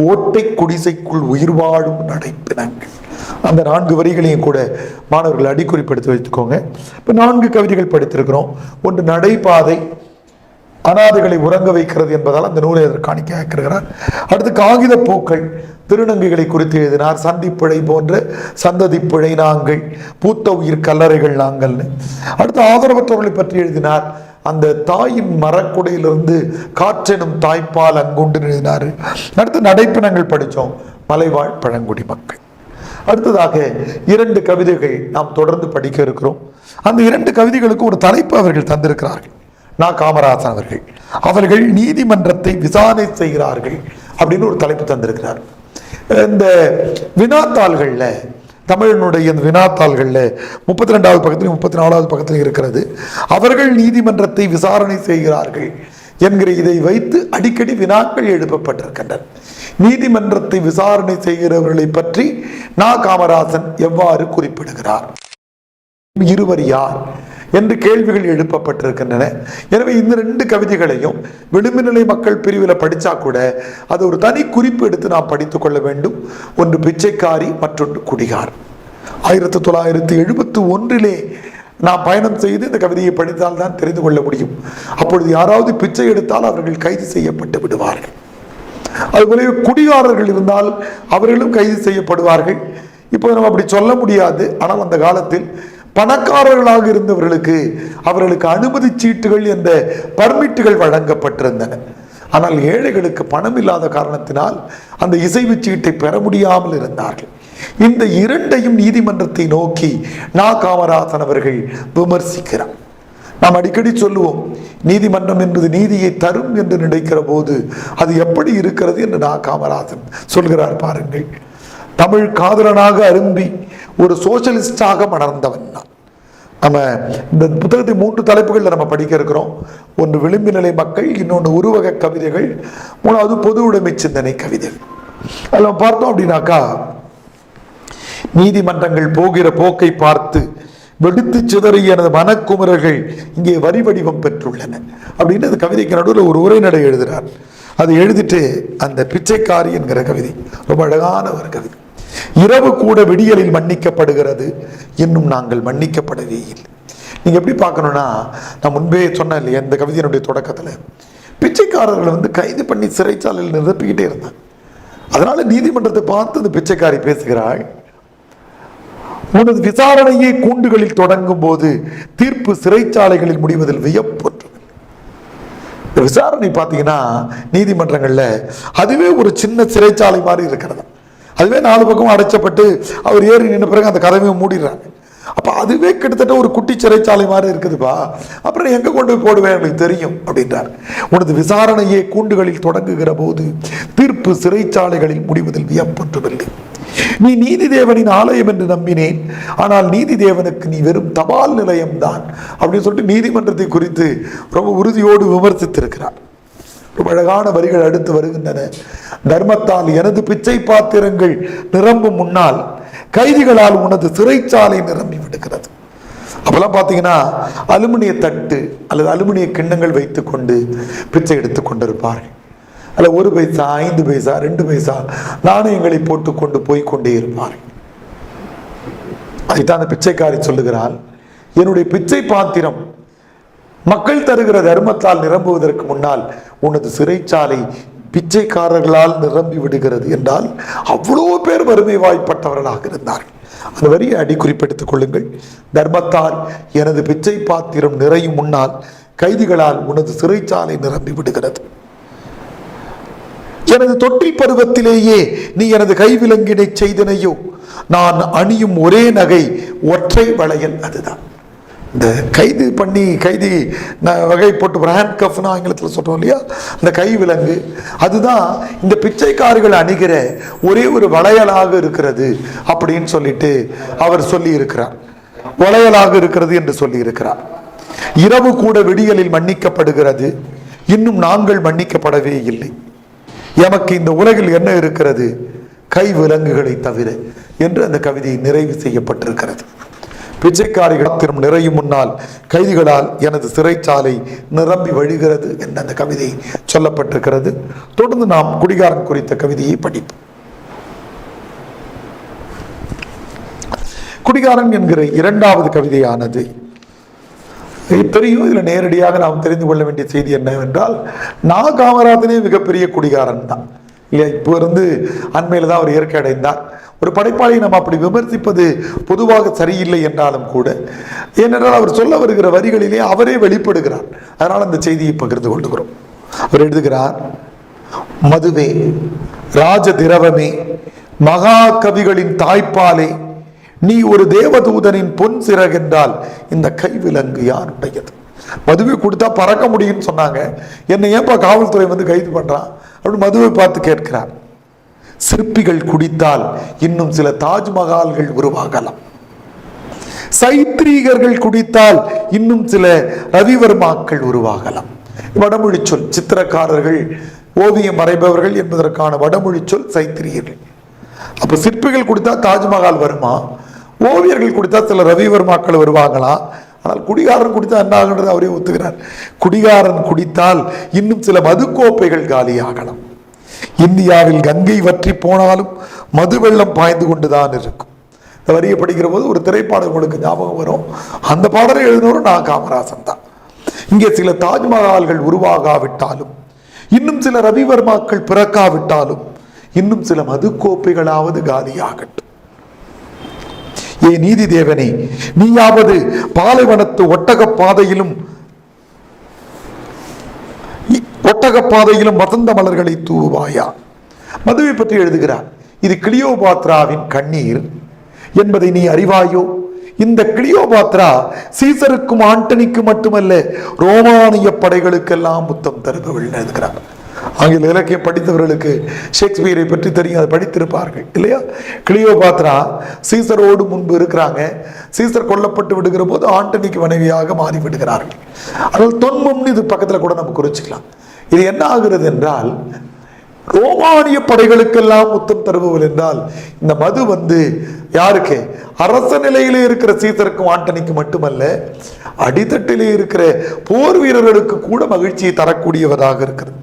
ஓட்டை குடிசைக்குள் உயிர் வாழும் நடைப்பினங்கள். அந்த 4 வரிகளையும் கூட மாணவர்கள் அடிக்குறிப்படுத்தி வைத்துக்கோங்க. இப்போ 4 கவிதைகள் படித்திருக்கிறோம். ஒன்று நடைபாதை, அனாதைகளை உறங்க வைக்கிறது என்பதால் அந்த நூலை காணிக்க ஆக்கிறார். அடுத்து காகித பூக்கள், திருநங்கைகளை குறித்து எழுதினார். சந்திப்பிழை போன்ற சந்ததி பிழை நாங்கள், பூத்த உயிர் கல்லறைகள் நாங்கள்னு. அடுத்து ஆதரவற்றவர்களை பற்றி எழுதினார். அந்த தாயின் மரக்குடையிலிருந்து காற்றெனும் தாய்ப்பால் அங்குண்டு எழுதினார். அடுத்து நடைப்பினங்கள் படித்தோம், மலைவாழ் பழங்குடி மக்கள். அடுத்ததாக 2 கவிதைகள் நாம் தொடர்ந்து படிக்க இருக்கிறோம். அந்த 2 கவிதைகளுக்கு ஒரு தலைப்பு அவர்கள் தந்திருக்கிறார்கள். காமராசன் அவர்கள் நீதிமன்றத்தை விசாரணை செய்கிறார்கள் அப்படின்னு ஒரு தலைப்பு தந்திருக்கிறார். இந்த வினாத்தாள்கள்ல, தமிழனுடைய இந்த வினாத்தாள்கள்ல 32வது பக்கத்திலும் 34வது பக்கத்திலும் இருக்கிறது. அவர்கள் நீதிமன்றத்தை விசாரணை செய்கிறார்கள் என்கிற இதை வைத்து அடிக்கடி வினாக்கள் எழுப்பப்பட்டிருக்கின்றன. நீதிமன்றத்தை விசாரணை செய்கிறவர்களை பற்றி காமராசன் எவ்வாறு குறிப்பிடுகிறார், இருவர் யார் என்று கேள்விகள் எழுப்பப்பட்டிருக்கின்றன. எனவே இந்த 2 கவிதைகளையும் விளிம்புநிலை மக்கள் பிரிவில் படித்தா கூட அது ஒரு தனி குறிப்பு எடுத்து நாம் படித்துக் கொள்ள வேண்டும். ஒன்று பிச்சைக்காரி, மற்றொன்று குடிகார். 1971 நாம் பயணம் செய்து இந்த கவிதையை படித்தால் தான் தெரிந்து கொள்ள முடியும். அப்பொழுது யாராவது பிச்சை எடுத்தால் அவர்கள் கைது செய்யப்பட்டு விடுவார்கள். அதுபோல குடிகாரர்கள் இருந்தால் அவர்களும் கைது செய்யப்படுவார்கள். இப்போ நம்ம அப்படி சொல்ல முடியாது. ஆனால் அந்த காலத்தில் பணக்காரர்களாக இருந்தவர்களுக்கு அவர்களுக்கு அனுமதி சீட்டுகள் என்ற பர்மிட்டுகள் வழங்கப்பட்டிருந்தன. ஆனால் ஏழைகளுக்கு பணம் இல்லாத காரணத்தினால் அந்த இசைவு சீட்டை பெற முடியாமல் இருந்தார்கள். இந்த 2ஐயும் நீதிமன்றத்தை நோக்கி காமராசன் அவர்கள் விமர்சிக்கிறார். நாம் அடிக்கடி சொல்லுவோம், நீதிமன்றம் என்பது நீதியை தரும் என்று நினைக்கிற போது அது எப்படி இருக்கிறது என்று காமராசன் சொல்கிறார். பாருங்கள், தமிழ் காதலனாக அரும்பி ஒரு சோசியலிஸ்டாக மணர்ந்தவன் நான். நம்ம இந்த புத்தகத்தை 3 தலைப்புகளில் நம்ம படிக்க இருக்கிறோம். ஒன்று விளிம்பு நிலை மக்கள், இன்னொன்று உருவக கவிதைகள், 3வது பொது உடைமை சிந்தனை கவிதைகள். அதில் பார்த்தோம் அப்படின்னாக்கா, நீதிமன்றங்கள் போகிற போக்கை பார்த்து வெடித்து சிதறிய எனது மனக்குமரர்கள் இங்கே வரி வடிவம் பெற்றுள்ளன அப்படின்னு அந்த கவிதைக்கு நடுவில் ஒரு உரைநடை எழுதுகிறார். அதை எழுதிட்டு அந்த பிச்சைக்காரி என்கிற கவிதை ரொம்ப அழகான ஒரு கவிதை. இரவு கூட விடியலில் மன்னிக்கப்படுகிறது, இன்னும் நாங்கள் மன்னிக்கப்படவே இல்லை. நீங்க எப்படி பார்க்கணும்னா, நான் முன்பே சொன்னேன் இல்லையா, இந்த கவிதையினுடைய தொடக்கத்தில் பிச்சைக்காரர்களை கைது பண்ணி சிறைச்சாலையில் நிரப்பிக்கிட்டே இருந்தாங்க. அதனால நீதிமன்றத்தை பார்த்து அந்த பிச்சைக்காரி பேசுகிறாள், உனது விசாரணையை கூண்டுகளில் தொடங்கும் போது தீர்ப்பு சிறைச்சாலைகளில் முடிவதில் வியப்பொன்று. விசாரணை பார்த்தீங்கன்னா நீதிமன்றங்கள்ல அதுவே ஒரு சின்ன சிறைச்சாலை மாதிரி இருக்கிறது. அதுவே 4 பக்கம் அடைச்சப்பட்டு அவர் ஏறி நின்ற பிறகு அந்த கதவையும் மூடிடுறாங்க. அப்ப அதுவே கிட்டத்தட்ட ஒரு குட்டி சிறைச்சாலை மாதிரி இருக்குதுப்பா. அப்புறம் எங்க கொண்டு போய் போடுவேன் எனக்கு தெரியும் அப்படின்றார். உனது விசாரணையை கூண்டுகளில் தொடங்குகிற போது தீர்ப்பு சிறைச்சாலைகளில் முடிவதில் வியப்பொன்றுமில்லை. நீ நீதி தேவனின் ஆலயம் என்று நம்பினேன், ஆனால் நீதி தேவனுக்கு நீ வெறும் தபால் நிலையம் தான் அப்படின்னு சொல்லிட்டு நீதிமன்றத்தை குறித்து ரொம்ப உறுதியோடு விமர்சித்திருக்கிறார். ரொம்ப அழகான வரிகள் அடுத்து வருகின்றன. தர்மத்தால் எனது பிச்சை பாத்திரங்கள் நிரம்பும் முன்னால் கைதிகளால் உனது சிறைச்சாலை நிரம்பி விடுகிறது. அப்பெல்லாம் பார்த்தீங்கன்னா அலுமினிய தட்டு அல்லது அலுமினிய கிண்ணங்கள் வைத்துக் கொண்டு பிச்சை எடுத்துக் கொண்டிருப்பார்கள். அல்ல 1 பைசா 5 பைசா 2 பைசா நாணயங்களை போட்டு கொண்டு போய் கொண்டே இருப்பார்கள். அதைத்தான் அந்த பிச்சைக்காரி சொல்லுகிறாள், என்னுடைய பிச்சை பாத்திரம் மக்கள் தருகிற தர்மத்தால் நிரம்புவதற்கு முன்னால் உனது சிறைச்சாலை பிச்சைக்காரர்களால் நிரம்பி விடுகிறது என்றால் அவ்வளோ பேர் வறுமை வாய்ப்பட்டவர்களாக இருந்தார்கள். அந்த வரியை அடி குறிப்பெடுத்துக் கொள்ளுங்கள். தர்மத்தால் எனது பிச்சை பாத்திரம் நிறையும் முன்னால் கைதிகளால் உனது சிறைச்சாலை நிரம்பி விடுகிறது. எனது தொட்டில் பருவத்திலேயே நீ எனது கைவிலங்கினை செய்தனையோ, நான் அணியும் ஒரே நகை ஒற்றை வளையல் அதுதான். இந்த கைது பண்ணி கைதி வகை போட்டு ஹேண்ட் கஃப்னா ஆங்கிலத்தில் சொல்றோம் இல்லையா, அந்த கை விலங்கு அதுதான் இந்த பிச்சைக்காரர்கள் அணிகிற ஒரே ஒரு வளையலாக இருக்கிறது அப்படின்னு சொல்லிட்டு அவர் சொல்லி இருக்கிறார். வளையலாக இருக்கிறது என்று சொல்லி இருக்கிறார். இரவு கூட விடியலில் மன்னிக்கப்படுகிறது, இன்னும் நாங்கள் மன்னிக்கப்படவே இல்லை. எமக்கு இந்த உலகில் என்ன இருக்கிறது, கை விலங்குகளை தவிர என்று அந்த கவிதை நிறைவு செய்யப்பட்டிருக்கிறது. பிச்சைக்காரிகள் நிறையும் முன்னால் கைதிகளால் எனது சிறைச்சாலை நிரம்பி வழிகிறது என்ற அந்த கவிதை சொல்லப்பட்டிருக்கிறது. தொடர்ந்து நாம் குடிகாரன் குறித்த கவிதையை படிப்போம். குடிகாரன் என்கிற இரண்டாவது கவிதையானது தெரியும். இதுல நேரடியாக நாம் தெரிந்து கொள்ள வேண்டிய செய்தி என்னவென்றால், நான் காமராஜனே மிகப்பெரிய குடிகாரன் தான் இல்லையா. இப்போ இருந்து அண்மையில தான் அவர் இயற்கை அடைந்தார். ஒரு படைப்பாளியை நம்ம அப்படி விமர்சிப்பது பொதுவாக சரியில்லை என்றாலும் கூட, ஏனென்றால் அவர் சொல்ல வருகிற வரிகளிலே அவரே வெளிப்படுகிறார். அதனால் அந்த செய்தியை பகிர்ந்து கொள்கிறோம். அவர் எழுதுகிறார், மதுவே, ராஜ திரவமே, மகா கவிகளின் தாய்ப்பாலே, நீ ஒரு தேவதூதனின் பொன் சிறகென்றால் இந்த கைவிலங்கு யாருடையது. மதுவை கொடுத்தா பறக்க முடியும்னு சொன்னாங்க, என்னை ஏன்பா காவல்துறை வந்து கைது பண்றான் அப்படின்னு மதுவை பார்த்து கேட்கிறார். சிற்பிகள் குடித்தால் இன்னும் சில தாஜ்மஹால்கள் உருவாகலாம். சைத்ரீகர்கள் குடித்தால் இன்னும் சில ரவிவர்மாக்கள் உருவாகலாம். வடமொழி சொல். சித்திரக்காரர்கள், ஓவியம் வரைபவர்கள் என்பதற்கான வடமொழி சொல் சைத்ரீகர்கள். அப்ப சிற்பிகள் குடித்தா தாஜ்மஹால் வருமா, ஓவியர்கள் குடித்தா சில ரவிவர்மாக்கள் வருவாங்களா? ஆனால் குடிகாரன் குடித்தா என்ன ஆகுன்றது அவரே ஒத்துக்கிறார். குடிகாரன் குடித்தால் இன்னும் சில மதுக்கோப்பைகள் காலியாகலாம். இந்தியாவில் கங்கை வற்றி போனாலும் மது வெள்ளம் பாய்ந்து கொண்டுதான் இருக்கும். இந்த வரியை படிக்கிற போது ஒரு திரைப்பாடல் உங்களுக்கு ஞாபகம் வரும். அந்த பாடலை எழுதினவரும் நான் காமராசன் தான். இங்கே சில தாஜ்மஹால்கள் உருவாகாவிட்டாலும், இன்னும் சில ரவிவர்மாக்கள் பிறக்காவிட்டாலும், இன்னும் சில மதுக்கோப்பைகளாவது காலியாகட்டும். ஏ நீதி தேவனே, நீயாவது பாலைவனத்து ஒட்டகப்பாதையிலும் வசந்த மலர்களை தூவாயா. மதுவை பற்றி எழுதுகிறார், இது கிளியோபாத்ராவின் கண்ணீர் என்பதை நீ அறிவாயோ. இந்த கிளியோபாத்ரா சீசருக்கும் ஆண்டனிக்கு மட்டுமல்ல, ரோமானிய படைகளுக்கெல்லாம் முத்தம் தருபவள் எழுதுகிறார். ஆங்கில இலக்கியம் படித்தவர்களுக்கு ஷேக்ஸ்பியரை பற்றி தெரியும், அதை படித்திருப்பார்கள் இல்லையா. கிளியோபாத்ரா சீசரோடு முன்பு இருக்கிறாங்க. சீசர் கொல்லப்பட்டு விடுகிற போது ஆண்டனிக்கு மனைவியாக மாறி விடுகிறார்கள். அதனால் தொன்மம்னு இது பக்கத்தில் கூட நம்ம குறிச்சிக்கலாம். இது என்ன ஆகிறது என்றால், ரோமானிய படைகளுக்கெல்லாம் முத்தம் தருபவள் என்றால், இந்த மது வந்து யாருக்கு, அரச நிலையிலே இருக்கிற சீசருக்கும் ஆண்டனிக்கு மட்டுமல்ல, அடித்தட்டிலே இருக்கிற போர் வீரர்களுக்கு கூட மகிழ்ச்சியை தரக்கூடியவராக இருக்கிறது.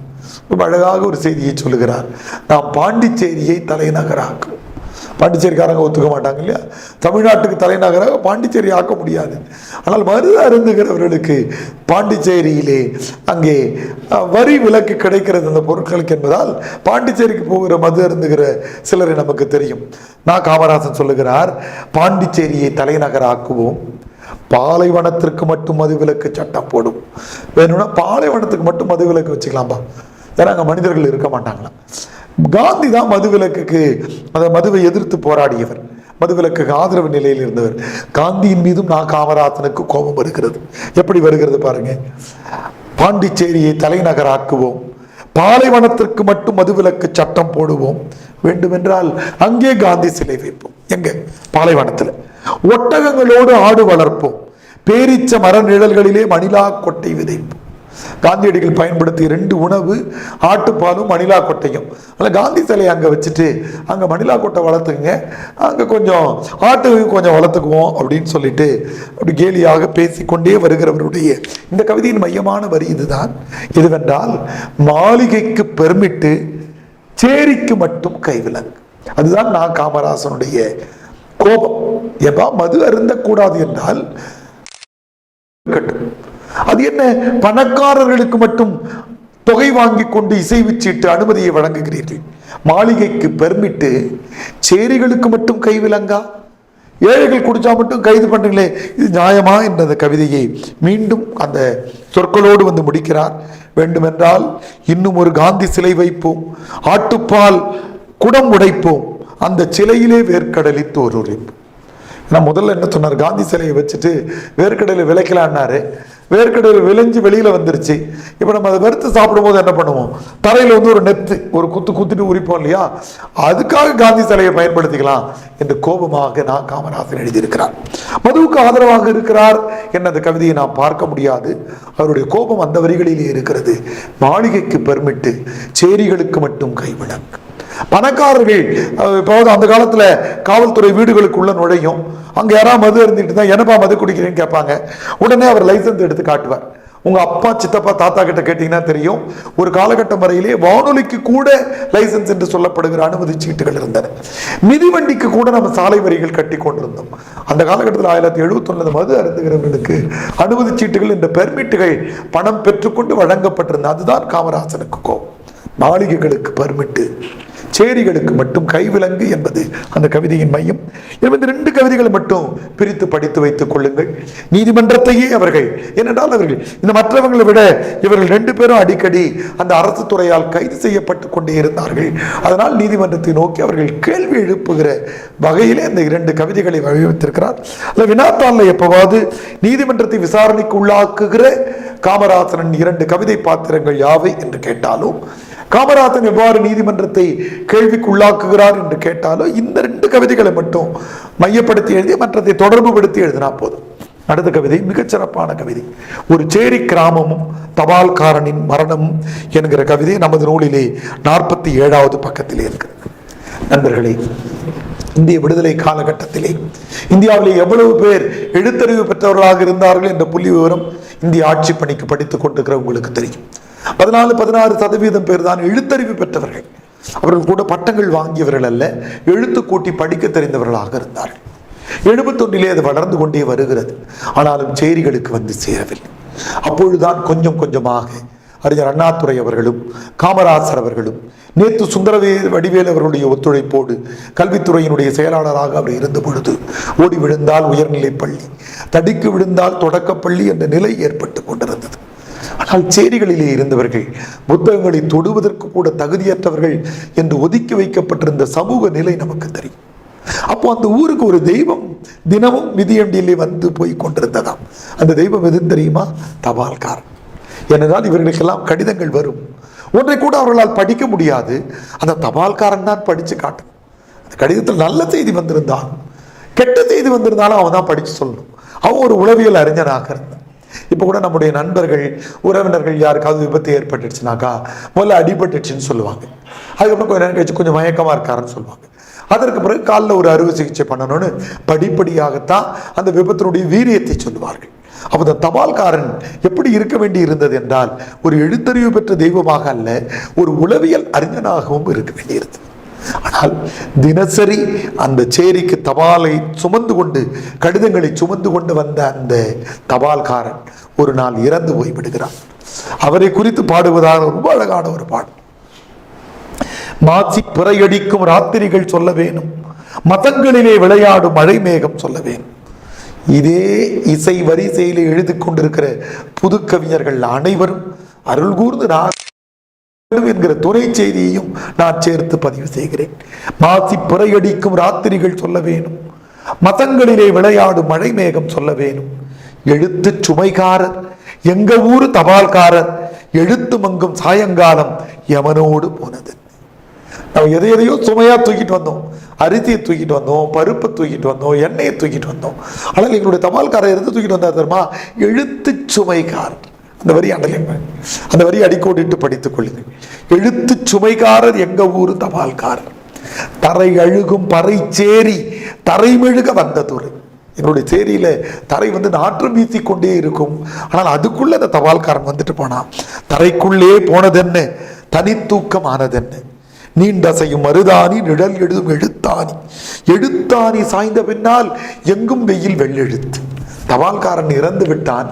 ரொம்ப அழகாக ஒரு செய்தியை சொல்லுகிறார். நாம் பாண்டிச்சேரியை தலைநகராக்கும். பாண்டிச்சேரிக்காரங்க ஒத்துக்க மாட்டாங்க இல்லையா. தமிழ்நாட்டுக்கு தலைநகராக பாண்டிச்சேரி ஆக்க முடியாது. ஆனால் மருது அருந்துகிறவர்களுக்கு பாண்டிச்சேரியிலே அங்கே வரி விலக்கு கிடைக்கிறது அந்த பொருட்களுக்கு என்பதால் பாண்டிச்சேரிக்கு போகிற மது அருந்துகிற சிலரை நமக்கு தெரியும். நான் காமராசன் சொல்லுகிறார், பாண்டிச்சேரியை தலைநகராக்குவோம், பாலைவனத்திற்கு மட்டும் மதுவிலக்கு சட்டம் போடும். வேணும்னா பாலைவனத்துக்கு மட்டும் மதுவிலக்கு வச்சுக்கலாம்பா, ஏன்னா அங்கே மனிதர்கள் இருக்க மாட்டாங்களா. காந்தி தான் மதுவிலக்குக்கு, அதை மதுவை எதிர்த்து போராடியவர், மதுவிலக்குக்கு ஆதரவு நிலையில் இருந்தவர். காந்தியின் மீதும் நான் காமராசனுக்கு கோபம் வருகிறது. எப்படி வருகிறது பாருங்க. பாண்டிச்சேரியை தலைநகராக்குவோம், பாலைவனத்திற்கு மட்டும் மதுவிலக்கு சட்டம் போடுவோம், வேண்டுமென்றால் அங்கே காந்தி சிலை வைப்போம். எங்க? பாலைவனத்தில். ஒட்டகங்களோடு ஆடு வளர்ப்போம், பேரிச்ச மர நிழல்களிலே மணிலா கொட்டை விதைப்போம். காந்தியடிகள் பயன்படுத்திய 2 உணவு, ஆட்டுப்பாலும் மணிலா கொட்டையும். அதில் காந்தி சிலையை அங்கே வச்சுட்டு அங்கே மணிலா கொட்டை வளர்த்துக்குங்க, அங்கே கொஞ்சம் ஆட்டு கொஞ்சம் வளர்த்துக்குவோம் அப்படின்னு சொல்லிட்டு அப்படி கேலியாக பேசிக்கொண்டே வருகிறவருடைய இந்த கவிதையின் மையமான வரி இதுதான். எதுவென்றால், மாளிகைக்கு பெர்மிட்டு, சேரிக்கு மட்டும் கைவிலங்கு. அதுதான் நான் காமராசனுடைய கோபம். ஏப்பா மது அருந்தக்கூடாது என்றால் அது என்ன, பணக்காரர்களுக்கு மட்டும் தொகை வாங்கி கொண்டு இசைவுச்சீட்டு அனுமதியை வழங்குகிறீர்கள். மாளிகைக்கு பெர்மிட்டு, சேரிகளுக்கு மட்டும் கைவிலங்கா? ஏழைகள் குடிச்சா மட்டும் கைது பண்றீங்களே, இது நியாயமா என்ற அந்த கவிதையை மீண்டும் அந்த சொற்களோடு வந்து முடிக்கிறார். வேண்டுமென்றால் இன்னும் ஒரு காந்தி சிலை வைப்போம், ஆட்டுப்பால் குடம் உடைப்போம், அந்த சிலையிலே வேர்க்கடலை தோறுரைப்போம். நான் முதல்ல என்ன சொன்னார், காந்தி சிலையை வச்சுட்டு வேர்க்கடலை விளைக்கலான்னாரு. வேர்க்கடலை விளைஞ்சு வெளியில வந்துருச்சு. இப்ப நம்ம அதை வறுத்து சாப்பிடும் போது என்ன பண்ணுவோம், தரையில வந்து ஒரு நெத்து ஒரு குத்துட்டு உரிப்போம் இல்லையா, அதுக்காக காந்தி சிலையை பயன்படுத்திக்கலாம் என்று கோபமாக நான் காமராசன் எழுதியிருக்கிறார். மதுவுக்கு ஆதரவாக இருக்கிறார் என்ன அந்த கவிதையை நாம் பார்க்க முடியாது. அவருடைய கோபம் அந்த வரிகளிலே இருக்கிறது. மாளிகைக்கு பெர்மிட்டு, சேரிகளுக்கு மட்டும் கைவிலங்கு. பணக்காரர்கள் இப்போது அந்த காலத்துல காவல்துறை வீடுகளுக்குள்ள நுழையும். அங்க யாராவது மது இருந்துட்டு தான் என்னப்பா மது குடிக்கிறேன்னு கேட்பாங்க. உடனே அவர் லைசன்ஸ் எடுத்து காட்டுவார். உங்க அப்பா சித்தப்பா தாத்தா கிட்ட கேட்டீங்கன்னா தெரியும், ஒரு காலகட்டம் வரையிலே வானொலிக்கு கூட லைசன்ஸ் என்று சொல்லப்படுகிற அனுமதி சீட்டுகள் இருந்தன. மிதிவண்டிக்கு கூட நம்ம சாலை வரிகள் கட்டி கொண்டிருந்தோம். அந்த காலகட்டத்தில் 1971 மது அருந்துகிறவர்களுக்கு அனுமதி சீட்டுகள் என்ற பெர்மிட்டுகள் பணம் பெற்றுக்கொண்டு வழங்கப்பட்டிருந்தது. அதுதான் காமராசனுக்கு கோபம். மாளிகைகளுக்கு பெர்மிட்டு, சேரிகளுக்கு மட்டும் கைவிலங்கு என்பது அந்த கவிதையின் மையம். இந்த 2 கவிதைகளை மட்டும் பிரித்து படித்து வைத்துக் கொள்ளுங்கள். நீதிமன்றத்தையே அவர்கள், ஏனென்றால் அவர்கள் இந்த மற்றவங்களை விட இவர்கள் 2 பேரும் அடிக்கடி அந்த அரசு துறையால் கைது செய்யப்பட்டு கொண்டே இருந்தார்கள். அதனால் நீதிமன்றத்தை நோக்கி அவர்கள் கேள்வி எழுப்புகிற வகையிலே அந்த 2 கவிதைகளை வடிவமைத்திருக்கிறார். வினாத்தாள்ல எப்பவாவது நீதிமன்றத்தை விசாரணைக்கு உள்ளாக்குகிற காமராசனின் 2 கவிதை பாத்திரங்கள் யாவை என்று கேட்டாலும், காமராசன் எவ்வாறு நீதிமன்றத்தை கேள்விக்கு உள்ளாக்குகிறார் என்று கேட்டாலும், இந்த 2 கவிதைகளை மட்டும் மையப்படுத்தி எழுதி மற்றதை தொடர்பு படுத்தி எழுதினா போதும். அடுத்த கவிதை மிகச்சிறப்பான கவிதை. ஒரு சேரி கிராமமும் தபால்காரனின் மரணமும் என்கிற கவிதை நமது நூலிலே 47வது பக்கத்திலே இருக்கிறது. நண்பர்களே, இந்திய விடுதலை காலகட்டத்திலே இந்தியாவிலே எவ்வளவு பேர் எழுத்தறிவு பெற்றவர்களாக இருந்தார்கள் என்ற புள்ளி விவரம் இந்திய ஆட்சி பணிக்கு படித்துக் கொண்டிருக்கிற உங்களுக்கு தெரியும். 14-16% பேர் தான் எழுத்தறிவு பெற்றவர்கள். அவர்கள் கூட பட்டங்கள் வாங்கியவர்கள் அல்ல, எழுத்து கூட்டி படிக்க தெரிந்தவர்களாக இருந்தார்கள். 71 அது வளர்ந்து கொண்டே வருகிறது. ஆனாலும் சேரிகளுக்கு வந்து சேரவில்லை. அப்பொழுதுதான் கொஞ்சம் கொஞ்சமாக அறிஞர் அண்ணாதுரை அவர்களும் காமராசர் அவர்களும், நேற்று வடிவேல் அவர்களுடைய ஒத்துழைப்போடு கல்வித்துறையினுடைய செயலாளராக அவர் இருந்த பொழுது, ஓடி விழுந்தால் உயர்நிலை பள்ளி, தடிக்கு விழுந்தால் தொடக்கப்பள்ளி என்ற நிலை ஏற்பட்டு கொண்டிருந்தது. ஆனால் சேரிகளிலே இருந்தவர்கள் புத்தகங்களை தொடுவதற்கு கூட தகுதியற்றவர்கள் என்று ஒதுக்கி வைக்கப்பட்டிருந்த சமூக நிலை நமக்கு தெரியும். அப்போ அந்த ஊருக்கு ஒரு தெய்வம் தினமும் மிதியண்டியிலே வந்து போய் கொண்டிருந்ததாம். அந்த தெய்வம் எதுன்னு தெரியுமா? தபால்காரன். ஏனென்றால் இவர்களுக்கெல்லாம் கடிதங்கள் வரும். ஒன்றை கூட அவர்களால் படிக்க முடியாது. அந்த தபால்காரன் தான் படித்து காட்டணும். அந்த கடிதத்தில் நல்ல செய்தி வந்திருந்தாலும் கெட்ட செய்தி வந்திருந்தாலும் அவன் தான் படித்து சொல்லணும். அவன் ஒரு உளவியல் அறிஞனாக இருந்தான். இப்போ கூட நம்முடைய நண்பர்கள், உறவினர்கள் யாருக்காவது விபத்து ஏற்பட்டுச்சுனாக்கா முதல்ல அடிபட்டுச்சுன்னு சொல்லுவாங்க. அதுக்கப்புறம் கொஞ்சம் நேரம் கழிச்சு கொஞ்சம் மயக்கமாக இருக்காருன்னு சொல்லுவாங்க. அதற்கு பிறகு காலில் ஒரு அறுவை சிகிச்சை பண்ணணும்னு படிப்படியாகத்தான் அந்த விபத்தினுடைய வீரியத்தை சொல்லுவார்கள். அப்போ இந்த தபால்காரன் எப்படி இருக்க வேண்டி இருந்தது என்றால், ஒரு எழுத்தறிவு பெற்ற தெய்வமாக அல்ல, ஒரு உளவியல் அறிஞனாகவும் இருக்க வேண்டியிருந்தது. ஆனால் தினசரி அந்த சேரிக்கு தபாலை சுமந்து கொண்டு, கடிதங்களை சுமந்து கொண்டு வந்த அந்த தபால்காரன் ஒரு நாள் இறந்து போய் விடுகிறார். அவரை குறித்து பாடுவதாக ரொம்ப அழகான ஒரு பாடல். மாசி பிறையடிக்கும் ராத்திரிகள் சொல்ல வேணும், மதங்களிலே விளையாடும் மழை மேகம் சொல்ல வேணும். இதே இசை வரிசையிலே எழுதி கொண்டிருக்கிற புது கவிஞர்கள் அனைவரும் அருள் கூர்ந்து நான் என்கிற துணை செய்தியையும் நான் சேர்த்து பதிவு செய்கிறேன். மாசி பிறையடிக்கும் ராத்திரிகள் சொல்ல வேணும், மதங்களிலே விளையாடும் மழை மேகம் சொல்ல வேணும். எழுத்து சுமைகாரர் எங்க ஊரு தபால்காரர், எழுத்து மங்கும் சாயங்காலம் யமனோடு போனது. நம்ம எதையோ சுமையா தூக்கிட்டு வந்தோம். அரிசியை தூக்கிட்டு வந்தோம், பருப்பை தூக்கிட்டு வந்தோம், எண்ணெயை தூக்கிட்டு வந்தோம். ஆனால் எங்களுடைய தபால்காரர் எது தூக்கிட்டு வந்தா தெரியுமா? எழுத்து சுமைகாரர். அந்த வரி அண்டலைங்க, அந்த வரி அடிக்கோடிட்டு படித்துக் கொள்ளுங்கள். எழுத்து சுமைகாரர் எங்க ஊரு தபால்காரர், தரை அழுகும் பறை சேரி தரைமெழுக வந்த துறை. எங்களுடைய சேரியில தரை வந்து நாற்றம் வீசிக்கொண்டே இருக்கும். ஆனால் அதுக்குள்ள அந்த தபால்காரன் வந்துட்டு போனா, தரைக்குள்ளே போனதென்ன தனித்தூக்கம் ஆனதென்ன, நீண்டசையும் மருதாணி நிழல் எழுதும் எழுத்தாணி, எழுத்தாணி சாய்ந்த பின்னால் எங்கும் வெயில் வெள்ளெழுத்து. தபால்காரன் இறந்து விட்டான்.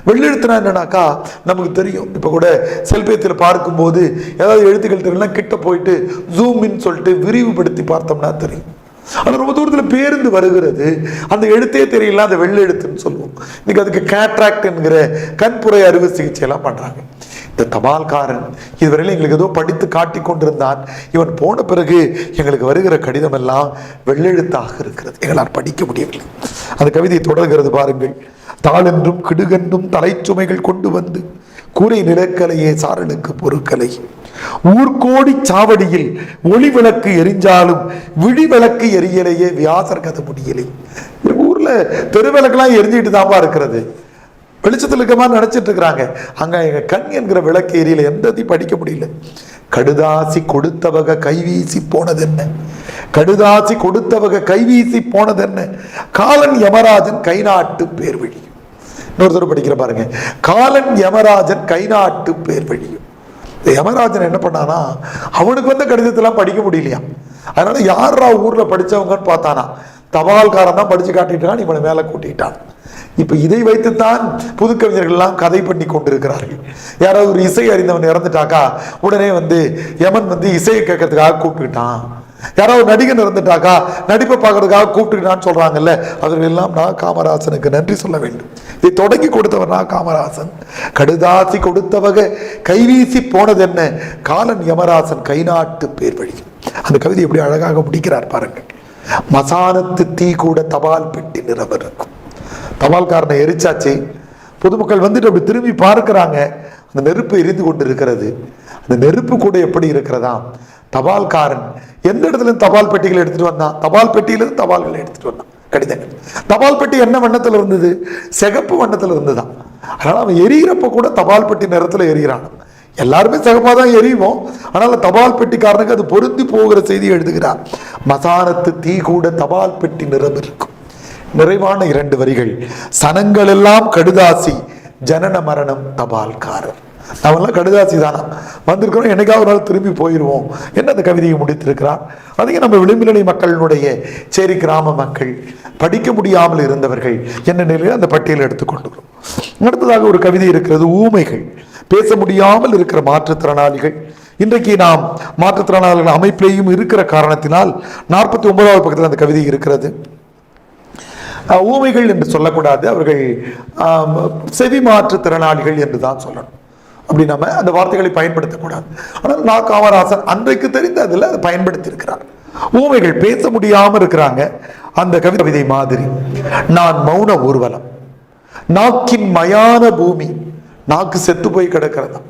வெள்ளெழுத்துனா என்னன்னாக்கா நமக்கு தெரியும். இப்போ கூட செல்பேத்தில் பார்க்கும்போது ஏதாவது எழுத்துக்கள் தெரியலாம், கிட்ட போயிட்டு ஜூமின்னு சொல்லிட்டு விரிவுபடுத்தி பார்த்தோம்னா தெரியும். ஆனால் ரொம்ப தூரத்தில் பேருந்து வருகிறது, அந்த எழுத்தே தெரியல, அந்த வெள்ளை எழுத்துன்னு சொல்லுவோம். இன்னைக்கு அதுக்கு கேட்ராக்ட் என்கிற கண்புரை அறுவை சிகிச்சை எல்லாம் பண்றாங்க. இந்த தபால்காரன் இதுவரையில் எங்களுக்கு ஏதோ படித்து காட்டி கொண்டிருந்தான். இவன் போன பிறகு எங்களுக்கு வருகிற கடிதம் எல்லாம் வெள்ளெழுத்தாக இருக்கிறது, எங்களால் படிக்க முடியவில்லை. அந்த கவிதை தொடர்கிறது பாருங்கள். தாளென்றும் கிடுகென்றும் தலைச்சுமைகள் கொண்டு வந்து கூரை நிலக்கலையே சாரலுக்கு பொருட்களை, ஊர்கோடி சாவடியில் ஒளி விளக்கு எரிஞ்சாலும் விழி விளக்கு எரியலையே வியாசர் கதை முடியலை. ஊர்ல ஊர்ல தெருவிளக்கெல்லாம் எரிஞ்சுக்கிட்டு தான்ப்பா இருக்கிறது, வெளிச்சத்தில் இருக்கமா நினைச்சிட்டு இருக்கிறாங்க. அங்க எங்க கண் என்கிற விளக்கு ஏரியில எந்ததையும் படிக்க முடியல. கடுதாசி கொடுத்தவக கைவீசி போனது என்ன, கடுதாசி கொடுத்தவக கைவீசி போனது என்ன, காலன் யமராஜன் கை நாட்டு பேர் வழியும். இன்னொருத்தர் படிக்கிற பாருங்க, காலன் யமராஜன் கை நாட்டு பேர் வழியும். யமராஜன் என்ன பண்ணானா, அவனுக்கு வந்த கடிதத்தெல்லாம் படிக்க முடியலையா, அதனால யாரா ஊர்ல படிச்சவங்கன்னு பார்த்தானா, தபால்காரன் தான் படிச்சு காட்டிட்டான், இவனை மேல கூட்டிட்டான். இப்ப இதை வைத்துத்தான் புது கவிஞர்கள் எல்லாம் கதை பண்ணி கொண்டிருக்கிறார்கள். யாராவது ஒரு இசை அறிந்தவன் இறந்துட்டாக்கா உடனே யமன் இசையை கேட்கறதுக்காக கூப்பிட்டுக்கிட்டான். யாராவது நடிகன் இறந்துட்டாக்கா நடிப்பை பார்க்கறதுக்காக கூப்பிட்டுக்கிட்டான்னு சொல்றாங்கல்ல, அவர்கள் எல்லாம் நான் காமராசனுக்கு நன்றி சொல்ல வேண்டும். இதை தொடங்கி கொடுத்தவர் நான் காமராசன். கடுதாசி கொடுத்தவக கைவீசி போனது என்ன, காலன் யமராசன் கை நாட்டு பேர் வழி. அந்த கவிதை எப்படி அழகாக முடிக்கிறார் பாருங்க. மசானத்து தீ கூட தபால் பெட்டி நிறவ இருக்கும். தபால்காரனை எரிச்சாச்சு, பொதுமக்கள் அப்படி திரும்பி பார்க்கிறாங்க, அந்த நெருப்பு எரிந்து கொண்டு இருக்கிறது. அந்த நெருப்பு கூட எப்படி இருக்கிறதா, தபால்காரன் எந்த இடத்துல தபால் பெட்டிகள் எடுத்துட்டு வந்தான், தபால் பெட்டியிலிருந்து தபால்களை எடுத்துட்டு வந்தான், கடிதங்கள். தபால் பெட்டி என்ன வண்ணத்தில் இருந்தது, சிகப்பு வண்ணத்தில் இருந்துதான். அதனால அவன் எரியிறப்ப கூட தபால் பெட்டி நிறத்துல எரிகிறான். எல்லாருமே சிகப்பாக தான் எரிவோம், ஆனால் தபால் பெட்டிக்காரனுக்கு அது பொருந்தி போகிற செய்தி எழுதுகிறார். மசானத்து தீ கூட தபால் பெட்டி நிறம் இருக்கும். நிறைவான 2 வரிகள். சனங்கள் எல்லாம் கடுதாசி, ஜனன மரணம் தபால்காரர். நாமெல்லாம் கடுதாசி தானா வந்திருக்கிறோம், என்னைக்காவது ஒரு நாள் திரும்பி போயிடுவோம் என்ன அந்த கவிதையை முடித்திருக்கிறார். அதையும் நம்ம விளிம்புநிலை மக்களினுடைய சேரி கிராம மக்கள், படிக்க முடியாமல் இருந்தவர்கள் என்ன நிலையில் அந்த பட்டியலை எடுத்துக்கொண்டுகிறோம். அடுத்ததாக ஒரு கவிதை இருக்கிறது, ஊமைகள். பேச முடியாமல் இருக்கிற மாற்றுத்திறனாளிகள். இன்றைக்கு நாம் மாற்றுத்திறனாளிகள் அமைப்பிலேயும் இருக்கிற காரணத்தினால் 49வது பக்கத்தில் அந்த கவிதை இருக்கிறது. ஊமைகள் என்று சொல்லக்கூடாது, அவர்கள் செவி மாற்றுத்திறனாளிகள் என்று தான் சொல்லணும். அப்படி நம்ம அந்த வார்த்தைகளை பயன்படுத்தக்கூடாது. ஆனால் நான் காமராசன் அன்றைக்கு தெரிந்த அதில் அதை பயன்படுத்தி இருக்கிறார். ஊமைகள் பேச முடியாமல் இருக்கிறாங்க. அந்த கவிதை மாதிரி, நான் மௌன ஊர்வலம், நாக்கின் மயான பூமி, நாக்கு செத்து போய் கிடக்கிறதா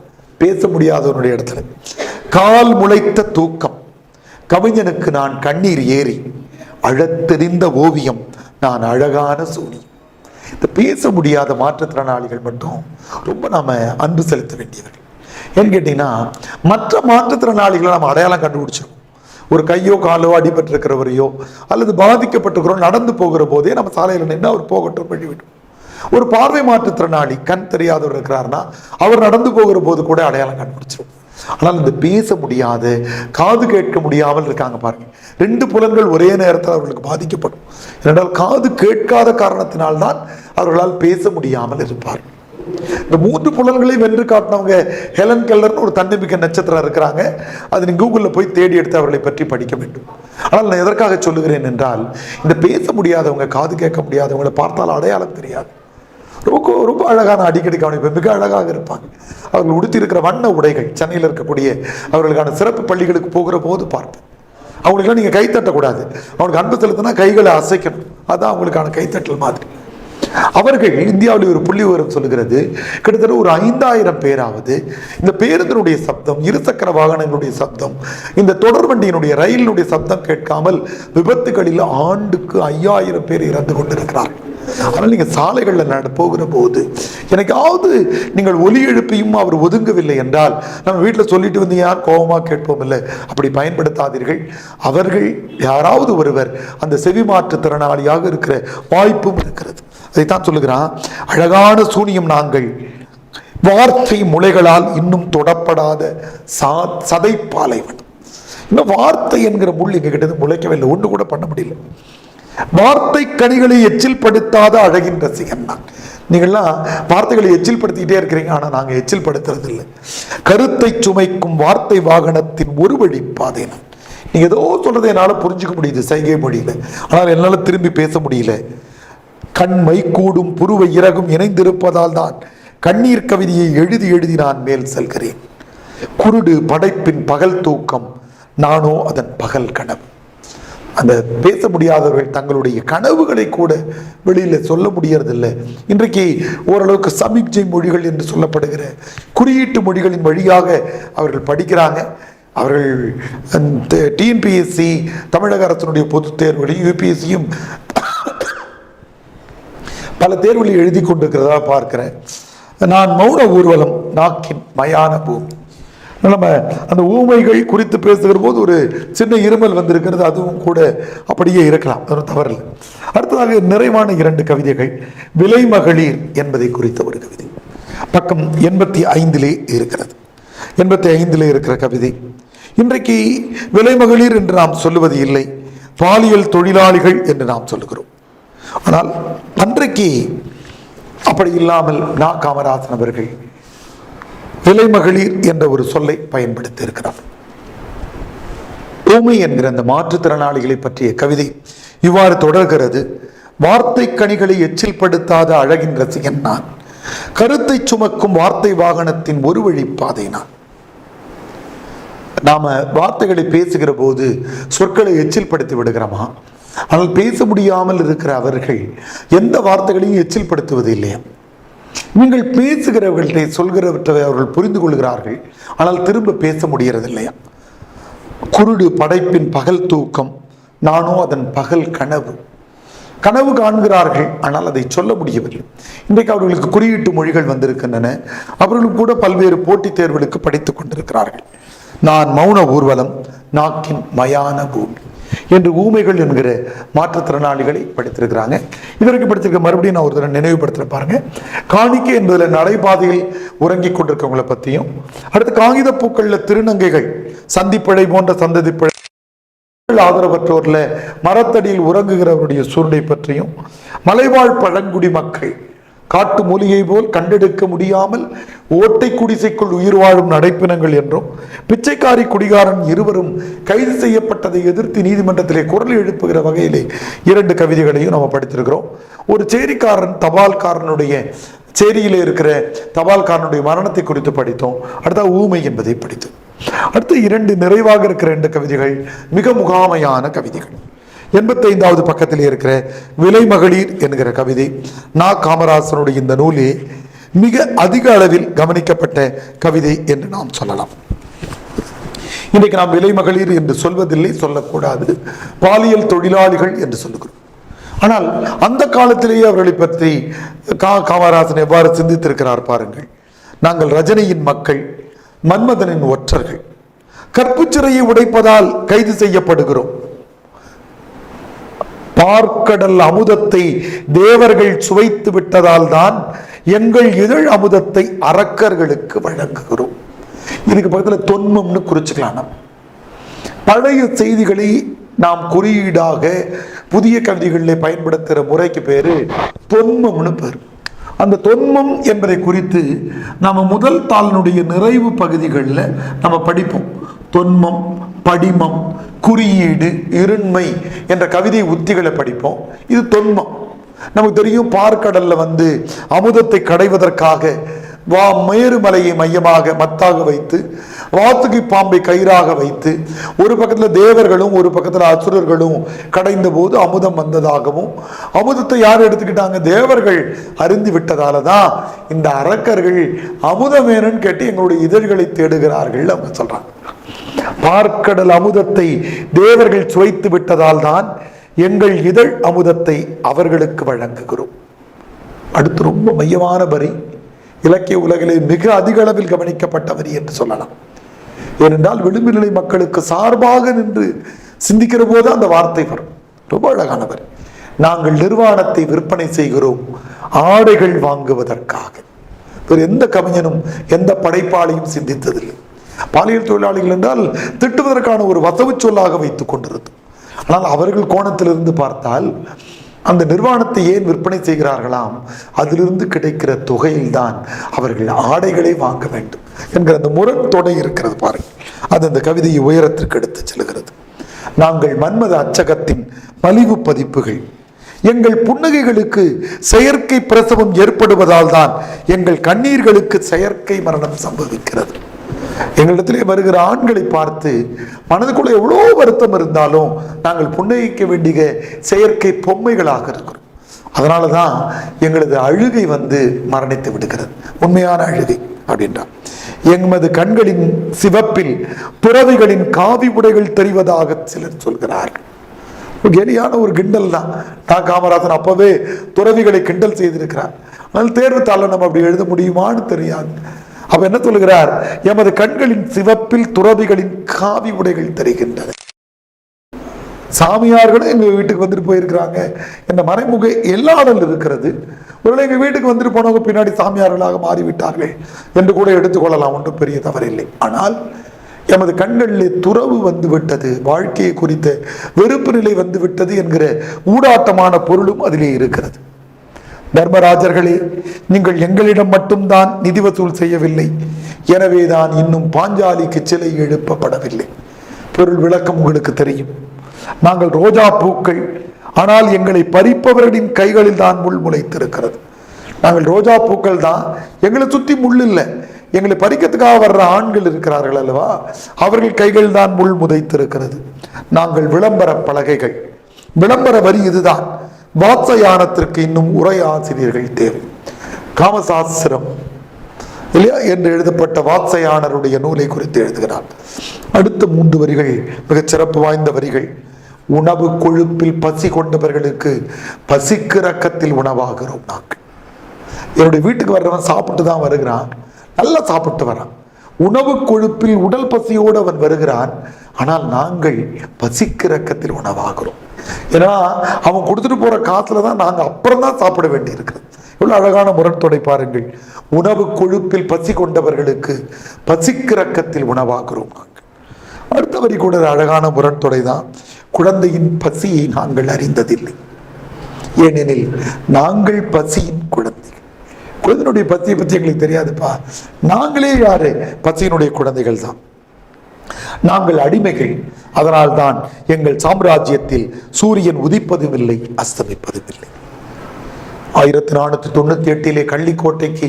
பேச முடியாதவனுடைய இடத்துல, கால் முளைத்த தூக்கம், கவிஞனுக்கு நான் கண்ணீர் ஏறி, அழத்தெறிந்த ஓவியம் நான் அழகான சூனி. இந்த பேச முடியாத மாற்றுத்திறனாளிகள் மட்டும் ரொம்ப நாம அன்பு செலுத்த வேண்டியவர்கள். ஏன்னு கேட்டீங்கன்னா, மற்ற மாற்றுத்திறனாளிகளை நம்ம அடையாளம் கண்டுபிடிச்சிருக்கோம். ஒரு கையோ காலோ அடிபட்டிருக்கிறவரையோ அல்லது பாதிக்கப்பட்டிருக்கிறோம் நடந்து போகிற போதே நம்ம சாலையில் நின்று அவர் போகட்டும் பண்ணிவிடும். ஒரு பார்வை மாற்றுத்திறனாளி, கண் தெரியாதவர் இருக்கிறார்னா அவர் நடந்து போகிற போது கூட அடையாளம் கண்டுபிடிச்சிடும். ஆனால் இந்த பேச முடியாத, காது கேட்க முடியாமல் இருக்காங்க பாருங்க. 2 புலன்கள் ஒரே நேரத்தில் அவர்களுக்கு பாதிக்கப்படும். ஏனென்றால் காது கேட்காத காரணத்தினால்தான் அவர்களால் பேச முடியாமல் இருப்பார்கள். இந்த 3 புலன்களை வென்று காட்டினவங்க ஹெலன் கெல்லர்னு ஒரு தன்னம்பிக்கை நட்சத்திரம் இருக்கிறாங்க. அது நீங்க கூகுளில் போய் தேடி எடுத்து அவர்களை பற்றி படிக்க வேண்டும். ஆனால் நான் எதற்காக சொல்லுகிறேன் என்றால், இந்த பேச முடியாதவங்க, காது கேட்க முடியாதவங்களை பார்த்தால் அடையாளம் தெரியாது. ரொம்ப ரொம்ப அழகான, அடிக்கடி கவனிப்பேன், மிக அழகாக இருப்பாங்க. அவர்கள் உடுத்தி இருக்கிற வண்ண உடைகள், சென்னையில் இருக்கக்கூடிய அவர்களுக்கான சிறப்பு பள்ளிகளுக்கு போகிற போது பார்ப்பேன். அவங்களுக்கெல்லாம் நீங்கள் கைத்தட்டக்கூடாது, அவனுக்கு அன்பு செலுத்தினா கைகளை அசைக்கணும், அதுதான் அவங்களுக்கான கைத்தட்டல் மாதிரி. அவர்கள் இந்தியாவில் ஒரு புள்ளி விவரம் சொல்லுகிறது, கிட்டத்தட்ட ஒரு 5000 பேராவது இந்த பேருந்தினுடைய சப்தம், இருசக்கர வாகனங்களுடைய சப்தம், இந்த தொடர்வண்டியினுடைய ரயிலினுடைய சப்தம் கேட்காமல் விபத்துகளில் ஆண்டுக்கு 5000 பேர் இறந்து கொண்டிருக்கிறார்கள். ஆனால் நீங்கள் சாலைகளில் போகிற போது எனக்காவது நீங்கள் ஒலி எழுப்பியும் அவர் ஒதுங்கவில்லை என்றால், நம்ம வீட்டில் சொல்லிட்டு வந்து யார் கோபமாக கேட்போம் இல்லை, அப்படி பயன்படுத்தாதீர்கள். அவர்கள் யாராவது ஒருவர் அந்த செவி மாற்றுத்திறனாளியாக இருக்கிற வாய்ப்பும் இருக்கிறது. அதைத்தான் சொல்லுகிறான், அழகான சூனியம் நாங்கள், வார்த்தை முளைகளால் இன்னும் தொடப்படாத சதைப்பாலைவனம். இன்னும் வார்த்தை என்கிற முள் எங்க கிட்ட முளைக்கவில்லை, ஒன்று கூட பண்ண முடியல. வார்த்தை கனிகளை எச்சில் படுத்தாத அழகின் ரசிகன் நான். நீங்கள்லாம் வார்த்தைகளை எச்சில் படுத்திக்கிட்டே இருக்கிறீங்க, ஆனா நாங்க எச்சில் படுத்துறது இல்லை. கருத்தை சுமைக்கும் வார்த்தை வாகனத்தின் ஒரு வழி பாதை நான். நீங்க ஏதோ சொல்றதை என்னால புரிஞ்சுக்க முடியுது சைகை மொழியில, ஆனால் என்னால திரும்பி பேச முடியல. கண் மை கூடும் புருவை இறகும் இணைந்திருப்பதால் தான் கண்ணீர் கவிதையை எழுதி எழுதி நான் மேல் செல்கிறேன். குருடு படைப்பின் பகல் தூக்கம், நானோ அதன் பகல் கனவு. அந்த பேச முடியாதவர்கள் தங்களுடைய கனவுகளை கூட வெளியில சொல்ல முடியறதில்லை. இன்றைக்கு ஓரளவுக்கு சமிக்ஞை மொழிகள் என்று சொல்லப்படுகிற குறியீட்டு மொழிகளின் வழியாக அவர்கள் படிக்கிறாங்க. அவர்கள் டிஎன்பிஎஸ்சி, தமிழக அரசினுடைய பொதுத் தேர்வுகளையும் யூபிஎஸ்சியும் பல தேர்வுகளில் எழுதி கொண்டிருக்கிறதா பார்க்கிறேன். நான் மௌன ஊர்வலம் நாக்கின் மயான பூமி. நம்ம அந்த ஊமைகள் குறித்து பேசுகிற போது ஒரு சின்ன இருமல் வந்திருக்கிறது, அதுவும் கூட அப்படியே இருக்கலாம், அது தவறில்லை. அடுத்ததாக நிறைவான 2 கவிதைகள். விலை மகளிர் என்பதை குறித்த ஒரு கவிதை, பக்கம் 85 இருக்கிறது. 85 இருக்கிற கவிதை. இன்றைக்கு விலை மகளிர் என்று நாம் சொல்லுவது இல்லை, பாலியல் தொழிலாளிகள் என்று நாம் சொல்லுகிறோம். ஆனால் அன்றைக்கு அப்படி இல்லாமல் நா. காமராசன் அவர்கள் விலை மகளிர் என்ற ஒரு சொல்லை பயன்படுத்தி இருக்கிறார். ஊமை என்கிற அந்த மாற்றுத்திறனாளிகளை பற்றிய கவிதை இவ்வாறு தொடர்கிறது. வார்த்தை கனிகளை எச்சில் படுத்தாத அழகின் ரசிகன் நான், கருத்தை சுமக்கும் வார்த்தை வாகனத்தின் ஒரு வழி பாதை நான். நாம வார்த்தைகளை பேசுகிற போது சொற்களை எச்சில் படுத்தி விடுகிறோமா? ஆனால் பேச முடியாமல் இருக்கிற அவர்கள் எந்த வார்த்தைகளையும் எச்சில் படுத்துவது இல்லையா? நீங்கள் பேசுகிறவர்களை சொல்கிறவற்றை அவர்கள் புரிந்து கொள்கிறார்கள், ஆனால் திரும்ப பேச முடிகிறது இல்லையா? குருடு படைப்பின் பகல் தூக்கம், நானோ அதன் பகல் கனவு. கனவு காண்கிறார்கள், ஆனால் அதை சொல்ல முடியவில்லை. இன்றைக்கு அவர்களுக்கு குறியீட்டு மொழிகள் வந்திருக்கின்றன. அவர்களும் கூட பல்வேறு போட்டித் தேர்வுகளுக்கு படித்துக் கொண்டிருக்கிறார்கள். நான் மௌன ஊர்வலம் நாக்கின் மயான பூமி என்று ஊமைகள் என்கிற மாற்றுத்திறனாளிகளை படித்திருக்கிறாங்க. இதற்கு படித்திருக்க மறுபடியும் நான் ஒரு தடவை நினைவுபடுத்த பாருங்க. காணிக்கை என்பதில் நடைபாதையில் உறங்கிக் கொண்டிருக்கவங்களை பற்றியும், அடுத்து காகித பூக்கள்ல திருநங்கைகள், சந்திப்பழை போன்ற சந்ததி பிழை ஆதரவற்றோர்ல மரத்தடியில் உறங்குகிறவருடைய சூழ்நிலை பற்றியும், மலைவாழ் பழங்குடி மக்கள் காட்டு மூலிகை போல் கண்டெடுக்க முடியாமல் ஓட்டை குடிசைக்குள் உயிர் வாழும் நடைப்பினங்கள் என்றும், பிச்சைக்காரி குடிகாரன் இருவரும் கைது செய்யப்பட்டதை எதிர்த்து நீதிமன்றத்திலே குரல் எழுப்புகிற வகையிலே 2 கவிதைகளையும் நம்ம படித்திருக்கிறோம். ஒரு சேரிக்காரன் தபால்காரனுடைய சேரியிலே இருக்கிற தபால்காரனுடைய மரணத்தை குறித்து படித்தோம். அடுத்த ஊமை என்பதை படித்தோம். அடுத்து 2 நிறைவாக இருக்கிற 2 கவிதைகள் மிக முகாமையான கவிதைகள். 85வது பக்கத்தில் இருக்கிற விலை மகளிர் என்கிற கவிதை நா. காமராசனுடைய இந்த நூலே மிக அதிக அளவில் கவனிக்கப்பட்ட கவிதை என்று நாம் சொல்லலாம். இன்றைக்கு நாம் விலை மகளிர் என்று சொல்வதில்லை, சொல்லக்கூடாது, பாலியல் தொழிலாளிகள் என்று சொல்லுகிறோம். ஆனால் அந்த காலத்திலேயே அவர்களை பற்றி காமராசன் எவ்வாறு சிந்தித்திருக்கிறார் பாருங்கள். நாங்கள் ரஜினியின் மக்கள், மன்மதனின் ஒற்றர்கள், கற்புச்சிறையை உடைப்பதால் கைது செய்யப்படுகிறோம். பார்க்கடல் அமுதத்தை தேவர்கள் சுவைத்து விட்டதால் தான் எங்கள் இதழ் அமுதத்தை அரக்கர்களுக்கு வழங்குகிறோம். இதுக்கு பக்கத்தில் தொன்மம்னு குறிச்சுக்கலாம். பழைய செய்திகளை நாம் குறியீடாக புதிய கவிதைகளில் பயன்படுத்துகிற முறைக்கு பேரு தொன்மம்னு பேர். அந்த தொன்மம் என்பதை குறித்து நம்ம முதல் தாளினுடைய நிறைவு பகுதிகளில் நம்ம படிப்போம். தொன்மம், படிமம், குறியீடு, இருண்மை என்ற கவிதை உத்திகளை படிப்போம். இது தொன்மம். நமக்கு தெரியும், பார்க்கடல்ல அமுதத்தை கடைவதற்காக மேருமலையை மையமாக மத்தாக வைத்து, வாத்துகி பாம்பை கயிறாக வைத்து, ஒரு பக்கத்தில் தேவர்களும் ஒரு பக்கத்தில் அசுரர்களும் கடைந்த போது அமுதம் வந்ததாகவும், அமுதத்தை யார் எடுத்துக்கிட்டாங்க? தேவர்கள் அருந்தி விட்டதால தான் இந்த அரக்கர்கள் அமுதம் வேணும்னு கேட்டு எங்களுடைய இதழ்களை தேடுகிறார்கள் அவங்க சொல்றாங்க. பார்க்கடல் அமுதத்தை தேவர்கள் சுவைத்து விட்டதால் தான் எங்கள் இதழ் அமுதத்தை அவர்களுக்கு வழங்குகிறோம். அடுத்து ரொம்ப மையமான வரி, இலக்கிய உலகிலே மிக அதிக அளவில் கவனிக்கப்பட்ட வரி என்று சொல்லலாம். ஏனென்றால் விளிம்பு நிலை மக்களுக்கு சார்பாக நின்று சிந்திக்கிற போது அந்த வார்த்தை வரும். ரொம்ப அழகான வரி. நாங்கள் நிர்வாணத்தை விற்பனை செய்கிறோம் ஆடைகள் வாங்குவதற்காக. வேறு எந்த கவிஞனும் எந்த படைப்பாளையும் சிந்தித்ததில்லை. பாலியல் தொழிலாளிகள் என்றால் திட்டுவதற்கான ஒரு வசவு சொல்லாக வைத்துக் கொண்டிருந்தோம். ஆனால் அவர்கள் கோணத்திலிருந்து பார்த்தால் அந்த நிர்வாணத்தை ஏன் விற்பனை செய்கிறார்களாம்? அதிலிருந்து கிடைக்கிற தொகையில்தான் அவர்கள் ஆடைகளை வாங்க வேண்டும் என்கிற அந்த முரண் தொடை இருக்கிறது பாருங்கள். அது அந்த கவிதையை உயரத்திற்கு எடுத்து செல்கிறது. நாங்கள் மன்மத அச்சகத்தின் மலிவு பதிப்புகள். எங்கள் புன்னகைகளுக்கு செயற்கை பிரசவம் ஏற்படுவதால் தான் எங்கள் கண்ணீர்களுக்கு செயற்கை மரணம் சம்பவிக்கிறது. எங்களிடத்திலே வருகிற ஆண்களை பார்த்து மனதுக்குள்ள எவ்வளோ வருத்தம் இருந்தாலும் நாங்கள் புன்னகிக்க வேண்டிய செயற்கை பொம்மைகளாக இருக்கிறோம். அதனால தான் எங்களது அழுகை மரணித்து விடுகிறது, உண்மையான அழுகை அப்படின்றார். எமது கண்களின் சிவப்பில் பிறவிகளின் காவி உடைகள் தெரிவதாக சிலர் சொல்கிறார்கள். கேலியான ஒரு கிண்டல் தான். நான் காமராசன் அப்பவே துறவிகளை கிண்டல் செய்திருக்கிறார். ஆனால் தேர்வு தாள நம்ம அப்படி எழுத முடியுமான்னு தெரியாது. அப்ப என்ன சொல்லுகிறார்? எமது கண்களின் சிவப்பில் துறவிகளின் காவி உடைகள் தெரிகின்றன. சாமியார்களும் எங்க வீட்டுக்கு வந்துட்டு போயிருக்கிறாங்க என்ற மறைமுக எல்லாடல் இருக்கிறது. ஒருவேளை எங்க வீட்டுக்கு வந்துட்டு போனவங்க பின்னாடி சாமியார்களாக மாறிவிட்டார்கள் என்று கூட எடுத்துக்கொள்ளலாம், ஒன்றும் பெரிய தவறில்லை. ஆனால் எமது கண்களிலே துறவு வந்து விட்டது, வாழ்க்கையை குறித்த வெறுப்பு நிலை வந்து விட்டது என்கிற ஊடாட்டமான பொருளும் அதிலே இருக்கிறது. தர்மராஜர்களே, நீங்கள் எங்களிடம் மட்டும்தான் நிதி வசூல் செய்யவில்லை, எனவேதான் இன்னும் பாஞ்சாலிக்கு சிலை எழுப்பப்படவில்லை. பொருள் விளக்கம் உங்களுக்கு தெரியும். நாங்கள் ரோஜா பூக்கள், ஆனால் எங்களை பறிப்பவர்களின் கைகளில் தான் முள் முளைத்திருக்கிறது. நாங்கள் ரோஜா பூக்கள் தான், எங்களை சுற்றி முள் இல்லை. எங்களை பறிக்கிறதுக்காக வர்ற ஆண்கள் இருக்கிறார்கள் அல்லவா, அவர்கள் கைகள் தான் முள் முதைத்திருக்கிறது. நாங்கள் விளம்பர பலகைகள். விளம்பர வரி இதுதான். வாத்சயானத்திற்கு இன்னும் உரை ஆசிரியர்கள் தேவை. காமசாஸ்திரம் இல்லையா என்று எழுதப்பட்ட வாத்சயானருடைய நூலை குறித்து எழுதுகிறார். அடுத்த 3 வரிகள் மிகச் சிறப்பு வாய்ந்த வரிகள். உணவு கொழுப்பில் பசி கொண்டவர்களுக்கு பசிக்கிறக்கத்தில் உணவாகிறோம் நாங்கள். என்னுடைய வீட்டுக்கு வர்றவன் சாப்பிட்டு தான் வருகிறான், நல்லா சாப்பிட்டு வரான். உணவு கொழுப்பில் உடல் பசியோடு அவன் வருகிறான், ஆனால் நாங்கள் பசிக்கிறக்கத்தில் உணவாகிறோம். ஏன்னா அவன் கொடுத்துட்டு போற காசுல தான் நாங்கள் அப்புறம் தான் சாப்பிட வேண்டி இருக்கிறது. இவ்வளவு அழகான முரண்தொடை பாருங்கள். உணவு கொழுப்பில் பசி கொண்டவர்களுக்கு பசிக்கிறக்கத்தில் உணவாகிறோம் நாங்கள். அடுத்த வரி கூட அழகான முரண்தொடை தான். குழந்தையின் பசியை நாங்கள் அறிந்ததில்லை, ஏனெனில் நாங்கள் பசியின் குழந்தைகள். குழந்தையினுடைய பசியை பற்றி எங்களுக்கு தெரியாதுப்பா. நாங்களே யாரு? பசியினுடைய குழந்தைகள் தான். நாங்கள் அடிமைகள். அதனால்தான் எங்கள் சாம்ராஜ்யத்தில் சூரியன் உதிப்பதும் இல்லை, அஸ்தமிப்பதும் இல்லை. 1498 கள்ளிக்கோட்டைக்கு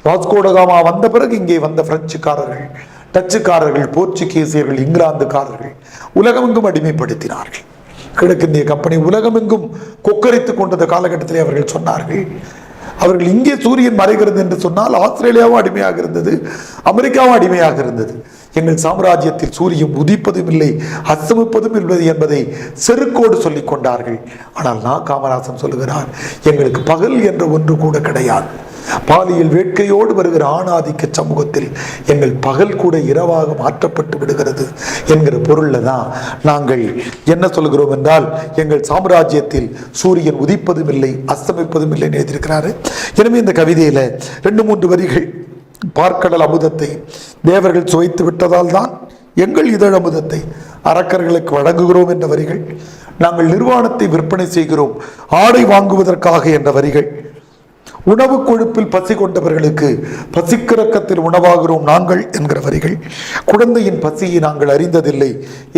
வாஸ்கோடகாமா வந்த பிறகு இங்கே வந்த பிரெஞ்சுக்காரர்கள், டச்சுக்காரர்கள், போர்ச்சுகீசியர்கள், இங்கிலாந்துக்காரர்கள் உலகமெங்கும் அடிமைப்படுத்தினார்கள். கிழக்கிந்திய கம்பெனி உலகமெங்கும் கொக்கரித்துக் கொண்டத காலகட்டத்திலே அவர்கள் சொன்னார்கள், அவர்கள் இங்கே சூரியன் மறைகிறது என்று சொன்னால் ஆஸ்திரேலியாவும் அடிமையாக இருந்தது, அமெரிக்காவும் அடிமையாக இருந்தது. எங்கள் சாம்ராஜ்யத்தில் சூரியன் உதிப்பதும் இல்லை, அஸ்தமிப்பதும் இல்லை என்பதை செருக்கோடு சொல்லிக் கொண்டார்கள். ஆனால் நான் காமராசன் சொல்லுகிறார், எங்களுக்கு பகல் என்ற ஒன்று கூட கிடையாது. பாலியல் வேட்கையோடு வருகிற ஆணாதிக்க சமூகத்தில் எங்கள் பகல் கூட இரவாக மாற்றப்பட்டு விடுகிறது என்கிற பொருள்ல தான் நாங்கள் என்ன சொல்கிறோம் என்றால், எங்கள் சாம்ராஜ்யத்தில் சூரியன் உதிப்பதும் இல்லை, அஸ்தமிப்பதும் இல்லை எழுதியிருக்கிறாரு. எனவே இந்த கவிதையில 2-3 வரிகள். பார்க்கடல் அமுதத்தை தேவர்கள் சுவைத்து விட்டதால் தான் எங்கள் இதழ் அமுதத்தை அரக்கர்களுக்கு வழங்குகிறோம் என்ற வரிகள். நாங்கள் நிர்வாணத்தை விற்பனை செய்கிறோம் ஆடை வாங்குவதற்காக என்ற வரிகள். உணவு கொழுப்பில் பசி கொண்டவர்களுக்கு பசிக்கிறக்கத்தில் உணவாகிறோம் நாங்கள் என்கிற வரிகள். குழந்தையின் பசியை நாங்கள் அறிந்ததில்லை,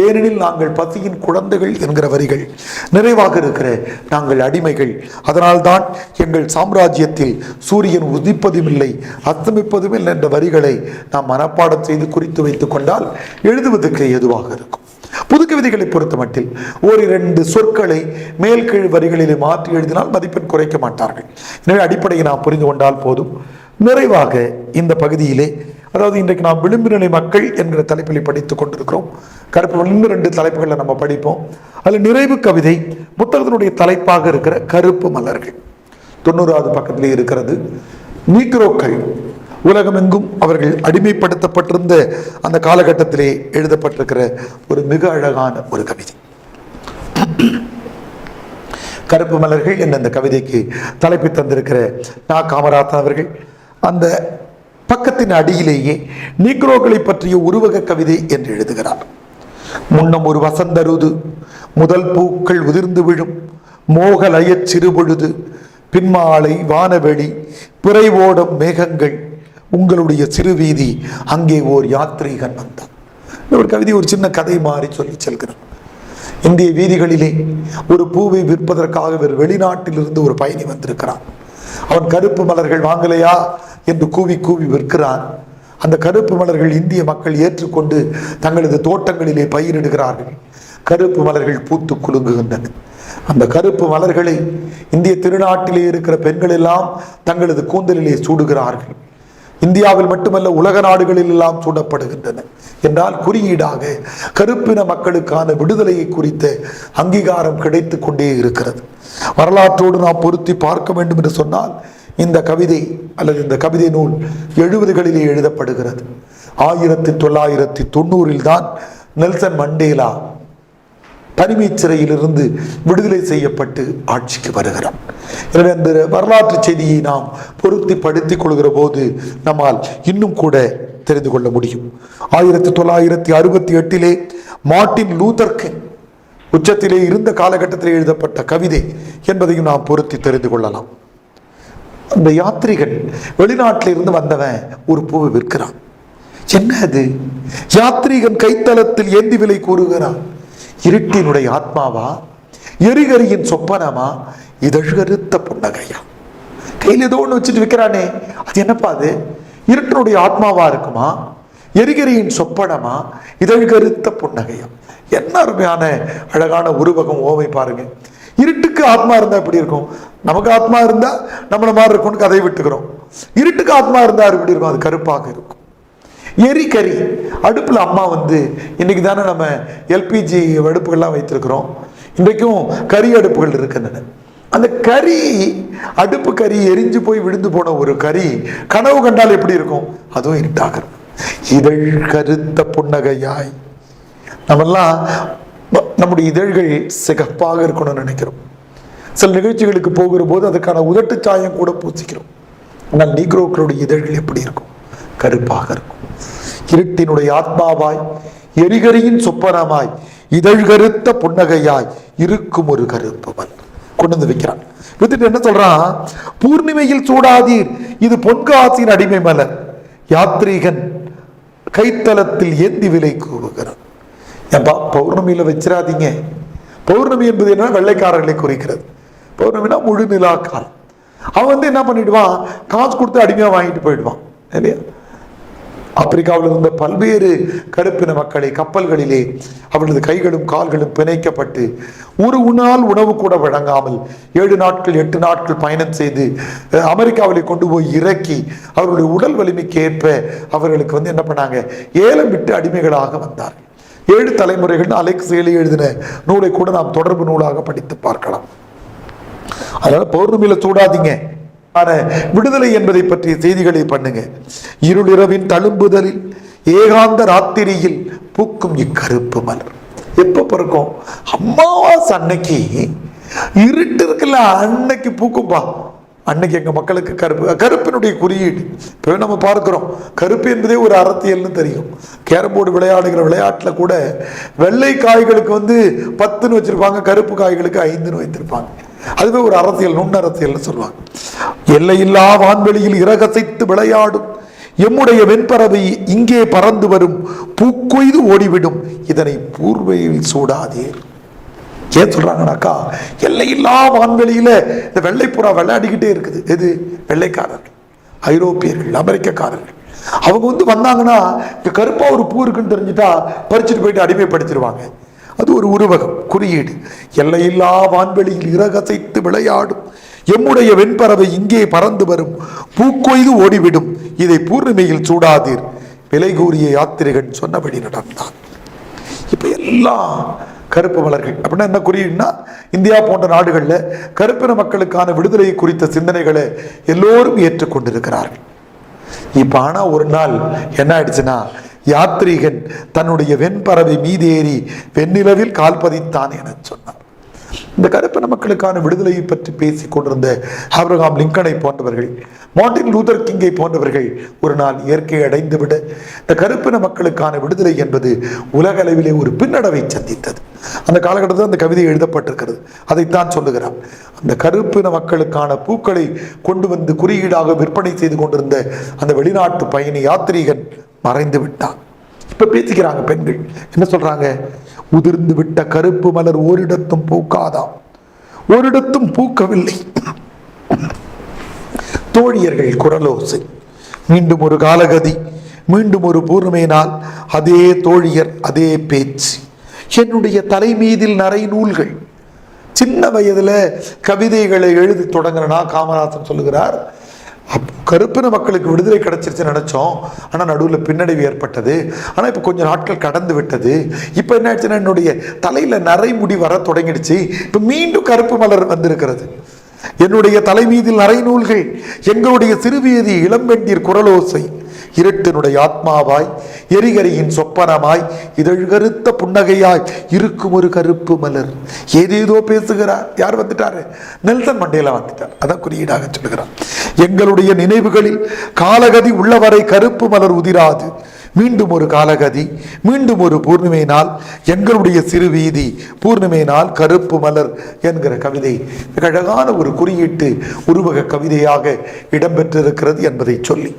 ஏனெனில் நாங்கள் பசியின் குழந்தைகள் என்கிற வரிகள். நிறைவாக இருக்கிற நாங்கள் அடிமைகள், அதனால்தான் எங்கள் சாம்ராஜ்யத்தில் சூரியன் உதிப்பதும் இல்லை, அஸ்தமிப்பதும் இல்லை என்ற வரிகளை நாம் மனப்பாடம் செய்து குறித்து வைத்துக் கொண்டால் எழுதுவதற்கு எதுவாக இருக்கும். புதுக்கவிதைகளை பொறுத்த மட்டில் 1-2 சொற்களை மேல் கீழ் வரிகளிலே மாற்றி எழுதினால் மதிப்பெண் குறைக்க மாட்டார்கள். எனவே அடிப்படையை நாம் புரிந்து கொண்டால் போதும். நிறைவாக இந்த பகுதியிலே, அதாவது இன்றைக்கு நாம் விளிம்பு நிலை மக்கள் என்கிற தலைப்பில் படித்துக் கொண்டிருக்கிறோம். கருப்பு 2 தலைப்புகளில் நம்ம படிப்போம். அதில் நிறைவு கவிதை புத்தகத்தினுடைய தலைப்பாக இருக்கிற கருப்பு மலர்கள் 90வது பக்கத்திலே இருக்கிறது. நீக்ரோக்கள் உலகமெங்கும் அவர்கள் அடிமைப்படுத்தப்பட்டிருந்த அந்த காலகட்டத்திலே எழுதப்பட்டிருக்கிற ஒரு மிக அழகான ஒரு கவிதை. கருப்பு மலர்கள் என்ற அந்த கவிதைக்கு தலைப்பை தந்திருக்கிற நா. காமராசன் அவர்கள் அந்த பக்கத்தின் அடியிலேயே நீக்ரோக்களை பற்றிய உருவக கவிதை என்று எழுதுகிறார். முன்னம் ஒரு வசந்த ருது, முதல் பூக்கள் உதிர்ந்து விழும் மோகலய சிறுபொழுது, பின்மாலை வானவெளி, பிறைவோடும் மேகங்கள், உங்களுடைய சிறு வீதி, அங்கே ஓர் யாத்ரீகன் வந்தான். ஒரு கவிதை ஒரு சின்ன கதை மாறி சொல்லி செல்கிறான். இந்திய வீதிகளிலே ஒரு பூவை விற்பதற்காக வெளிநாட்டிலிருந்து ஒரு பயணி வந்திருக்கிறான். அவன் கருப்பு மலர்கள் வாங்கலையா என்று கூவி கூவி விற்கிறான். அந்த கருப்பு மலர்கள் இந்திய மக்கள் ஏற்றுக்கொண்டு தங்களது தோட்டங்களிலே பயிரிடுகிறார்கள். கருப்பு மலர்கள் பூத்து குலுங்குகின்றன. அந்த கருப்பு மலர்களை இந்திய திருநாட்டிலே இருக்கிற பெண்கள் எல்லாம் தங்களது கூந்தலிலே சூடுகிறார்கள். இந்தியாவில் மட்டுமல்ல உலக நாடுகளில் எல்லாம் சூடப்படுகின்றன என்றால் குறியீடாக கருப்பின மக்களுக்கான விடுதலையை குறித்த அங்கீகாரம் கிடைத்து கொண்டே இருக்கிறது. வரலாற்றோடு நாம் பொருத்தி பார்க்க வேண்டும் என்று சொன்னால் இந்த கவிதை அல்லது இந்த கவிதை நூல் 70களிலே எழுதப்படுகிறது. 1990 தான் நெல்சன் மண்டேலா தனிமை சிறையிலிருந்து விடுதலை செய்யப்பட்டு ஆட்சிக்கு வருகிறார். எனவே அந்த வரலாற்று செய்தியை நாம் பொருத்தி படுத்திக் கொள்கிற போது நம்மால் இன்னும் கூட தெரிந்து கொள்ள முடியும். 1968 மார்ட்டின் லூதர் கிங் உச்சத்திலே இருந்த காலகட்டத்தில் எழுதப்பட்ட கவிதை என்பதையும் நாம் பொருத்தி தெரிந்து கொள்ளலாம். அந்த யாத்ரிகன் வெளிநாட்டில் இருந்து வந்தவன் ஒரு பூவை விற்கிறான். என்ன அது? யாத்ரிகன் கைத்தளத்தில் ஏந்தி விலை கூறுகிறான். இருட்டினுடைய ஆத்மாவா, எரிகரியின் சொப்பனமா, இதழ்கருத்த புன்னகையா? கையில் ஏதோ ஒன்று வச்சுட்டு விற்கிறானே, அது என்னப்பா? அது இருட்டினுடைய ஆத்மாவா இருக்குமா, எரிகரியின் சொப்பனமா, இதழ்கருத்த புன்னகையா? என்ன அருமையான அழகான உருவகம், ஓமை பாருங்க. இருட்டுக்கு ஆத்மா இருந்தா எப்படி இருக்கும்? நமக்கு ஆத்மா இருந்தா நம்மள மாதிரி இருக்கும்னு கதையை விட்டுக்கிறோம். இருட்டுக்கு ஆத்மா இருந்தா எப்படி இருக்கும்? அது கருப்பாக இருக்கும். எரிகரி அடுப்புல அம்மா இன்னைக்கு தானே நம்ம எல்பிஜி அடுப்புகள்லாம் வைத்திருக்கிறோம். இன்றைக்கும் கறி அடுப்புகள் இருக்கின்றன. அந்த கறி அடுப்பு கறி எரிஞ்சு போய் விழுந்து போன ஒரு கறி கனவு கண்டால் எப்படி இருக்கும்? அதுவும் இருட்டாக இருக்கும். இதழ் கருத்த புன்னகையாய். நம்மெல்லாம் நம்முடைய இதழ்கள் சிகப்பாக இருக்கணும்னு நினைக்கிறோம். சில நிகழ்ச்சிகளுக்கு போகிற போது அதுக்கான உதட்டு சாயம் கூட பூசிக்கிறோம். ஆனால் நீக்ரோக்களுடைய இதழ்கள் எப்படி இருக்கும்? கருப்பாக இருக்கும். இருட்டினுடைய ஆத்மாவாய், எரிகரியின் சொப்பனமாய், இதழ் கருத்த புன்னகையாய் இருக்கும் ஒரு கருப்பவன் கொண்டு வந்து வைக்கிறான். வித்துட்டு என்ன சொல்றான்? பூர்ணிமையில் சூடாதீர், இது பொன்காசின் அடிமை மலர், யாத்ரீகன் கைத்தளத்தில் ஏந்தி விலை கூவுகிறான். ஏன்பா பௌர்ணமியில வச்சிடாதீங்க. பௌர்ணமி என்பது என்ன? வெள்ளைக்காரர்களை குறிக்கிறது. பௌர்ணமினா முழு நிலா காலம். அவன் என்ன பண்ணிடுவான்? காசு கொடுத்து அடிமையா வாங்கிட்டு போயிடுவான் இல்லையா? ஆப்பிரிக்காவில் இருந்த பல்வேறு கருப்பின மக்களை கப்பல்களிலே அவர்களது கைகளும் கால்களும் பிணைக்கப்பட்டு ஒரு நாள் உணவு கூட வழங்காமல் 7 நாட்கள் 8 நாட்கள் பயணம் செய்து அமெரிக்காவிலே கொண்டு போய் இறக்கி அவர்களுடைய உடல் வலிமைக்கு ஏற்ப அவர்களுக்கு என்ன பண்ணாங்க? ஏலம் விட்டு அடிமைகளாக வந்தார்கள். 7 தலைமுறைகள் அலெக்ஸ் ஏலி எழுதின நூலை கூட நாம் தொடர்பு நூலாக படித்து பார்க்கலாம். அதனால பௌர்ணமியில சூடாதீங்க, விடுதலை என்பதை பற்றிய செய்திகளை பண்ணுங்க. இருளிரவின் தழும்புதலில் ஏகாந்த ராத்திரியில் பூக்கும் இக்கருப்பு மலர் எப்ப பிறக்கும்? அமாவாசை அன்னைக்கு இருட்டு இருக்குல்ல, அன்னைக்கு பூக்கும்பா. அன்னைக்கு எங்க மக்களுக்கு கருப்பினுடைய குறியீடு. இப்போ நம்ம பார்க்கிறோம், கருப்பு என்பதே ஒரு அரசியல்னு தெரியும். கேரம் போர்டு விளையாடுகிற விளையாட்டுல கூட வெள்ளை காய்களுக்கு 10ன்னு வச்சிருப்பாங்க, கருப்பு காய்களுக்கு 5ன்னு வைத்திருப்பாங்க. அதுவே ஒரு அரசியல், நுண்ணரசியல்னு சொல்லுவாங்க. எல்லையில்லா வான்வெளியில் இறகசைத்து விளையாடும் எம்முடைய வெண்பறவை இங்கே பறந்து வரும், பூக்கொய்து ஓடிவிடும், இதனை பூர்வையில் சூடாதீர். ஏன் சொல்றாங்கன்னாக்கா, எல்லையில்லா வான்வெளியில இந்த வெள்ளைப்புறா விளையாடிக்கிட்டே இருக்குது. எது? வெள்ளைக்காரர்கள், ஐரோப்பியர்கள், அமெரிக்கக்காரர்கள். அவங்க வந்தாங்கன்னா இங்க கருப்பா ஒரு பூ இருக்குன்னு தெரிஞ்சுட்டா பறிச்சுட்டு போயிட்டு அடிமைப்படுத்திடுவாங்க. அது ஒரு உருவகம், குறியீடு. எல்லையில்லா வான்வெளியில் இறகசைத்து விளையாடும் எம்முடைய வெண்பறவை இங்கே பறந்து வரும், பூக்கொய்து ஓடிவிடும், இதை பூர்ணிமையில் சூடாதீர். விலை கூறிய யாத்திரிகன் சொன்னபடி நடந்தான். இப்ப எல்லாம் கருப்பு மலர்கள் அப்படின்னா என்ன குறியீடுனா, இந்தியா போன்ற நாடுகளில் கருப்பின மக்களுக்கான விடுதலை குறித்த சிந்தனைகளை எல்லோரும் ஏற்றுக்கொண்டிருக்கிறார்கள். இப்ப ஆனா ஒரு நாள் என்ன ஆயிடுச்சுன்னா, யாத்ரீகன் தன்னுடைய வெண்பறவை மீதேறி வெண்ணிலவில் கால் பதித்தான் என சொன்னார். இந்த கருப்பின மக்களுக்கான விடுதலையை பற்றி பேசிக் கொண்டிருந்த ஆபிரகாம் லிங்கனை போன்றவர்கள், மார்ட்டின் லூதர் கிங்கை போன்றவர்கள் ஒரு நாள் இயற்கை அடைந்துவிட இந்த கருப்பின மக்களுக்கான விடுதலை என்பது உலக அளவிலே ஒரு பின்னடைவை சந்தித்தது. அந்த காலகட்டத்தில் அந்த கவிதை எழுதப்பட்டிருக்கிறது. அதைத்தான் சொல்லுகிறார். அந்த கருப்பின மக்களுக்கான பூக்களை கொண்டு குறியீடாக விற்பனை செய்து கொண்டிருந்த அந்த வெளிநாட்டு பயணி யாத்ரீகன் மறைந்து விட்டான். இப்ப பேசிக்கிறாங்க பெண்கள், என்ன சொல்றாங்க? உதிர்ந்து விட்ட கருப்பு மலர் ஓரிடத்தும் பூக்காதாம், ஓரிடத்தும் பூக்கவில்லை. தோழியர்கள் குரலோசை, மீண்டும் ஒரு காலகதி, மீண்டும் ஒரு பூர்ணிமை நாள், அதே தோழியர், அதே பேச்சு. என்னுடைய தலை மீதில் நரை நூல்கள். சின்ன வயதுல கவிதைகளை எழுதி தொடங்குறனா, காமராசன் சொல்லுகிறார், கருப்பின மக்களுக்கு விடுதலை கிடைச்சிருச்சுன்னு நினைச்சோம். ஆனால் நடுவில் பின்னடைவு ஏற்பட்டது. ஆனால் இப்போ கொஞ்சம் நாட்கள் கடந்து விட்டது. இப்போ என்ன ஆச்சுன்னா என்னுடைய தலையில் நரைமுடி வர தொடங்கிடுச்சு. இப்போ மீண்டும் கருப்பு மலர் வந்திருக்கிறது. என்னுடைய தலை மீதில் நரை நூல்கள், எங்களுடைய சிறுவியதி இளம்பெண்டீர் குரலோசை, இருட்டினுடைய ஆத்மாவாய் எரிகரியின் சொப்பனமாய் இதழ்கருத்த புன்னகையாய் இருக்கும் ஒரு கருப்பு மலர். ஏதேதோ பேசுகிறார். யார் வந்துட்டாரு? நெல்சன் மண்டேலா வந்துட்டார். அதான் குறியீடாக சொல்லுகிறார். எங்களுடைய நினைவுகளில் காலகதி உள்ளவரை கருப்பு மலர் உதிராது. மீண்டும் ஒரு காலகதி, மீண்டும் ஒரு பூர்ணிமை நாள், எங்களுடைய சிறு வீதி பூர்ணிமை நாள், கருப்பு மலர் என்கிற கவிதை அழகான ஒரு குறியீட்டு உருவக கவிதையாக இடம்பெற்றிருக்கிறது என்பதை சொல்லி,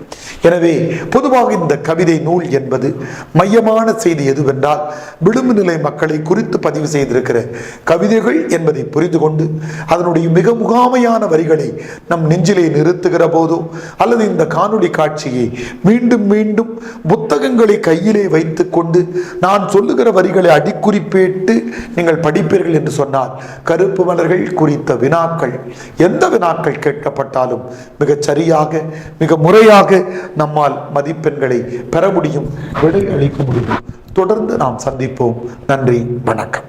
எனவே பொதுவாக இந்த கவிதை நூல் என்பது மையமான செய்தி எதுவென்றால் விளிம்பு நிலை மக்களை குறித்து பதிவு செய்திருக்கிற கவிதைகள் என்பதை புரிந்து கொண்டு அதனுடைய மிக முகாமையான வரிகளை நம் நெஞ்சிலே நிறுத்துகிற போதோ அல்லது இந்த காணொளி காட்சியை மீண்டும் மீண்டும் புத்தகங்களை கையிலே வைத்துக் கொண்டு நான் சொல்லுகிற வரிகளை அடிக்குறிப்பேட்டு நீங்கள் படிப்பீர்கள் என்று சொன்னால் கருப்பு மலர்கள் குறித்த வினாக்கள், எந்த வினாக்கள் கேட்கப்பட்டாலும் மிகச் சரியாக மிக முறையாக நம்மால் மதிப்பெண்களை பெற முடியும், விடை அளிக்க முடியும். தொடர்ந்து நாம் சந்திப்போம். நன்றி, வணக்கம்.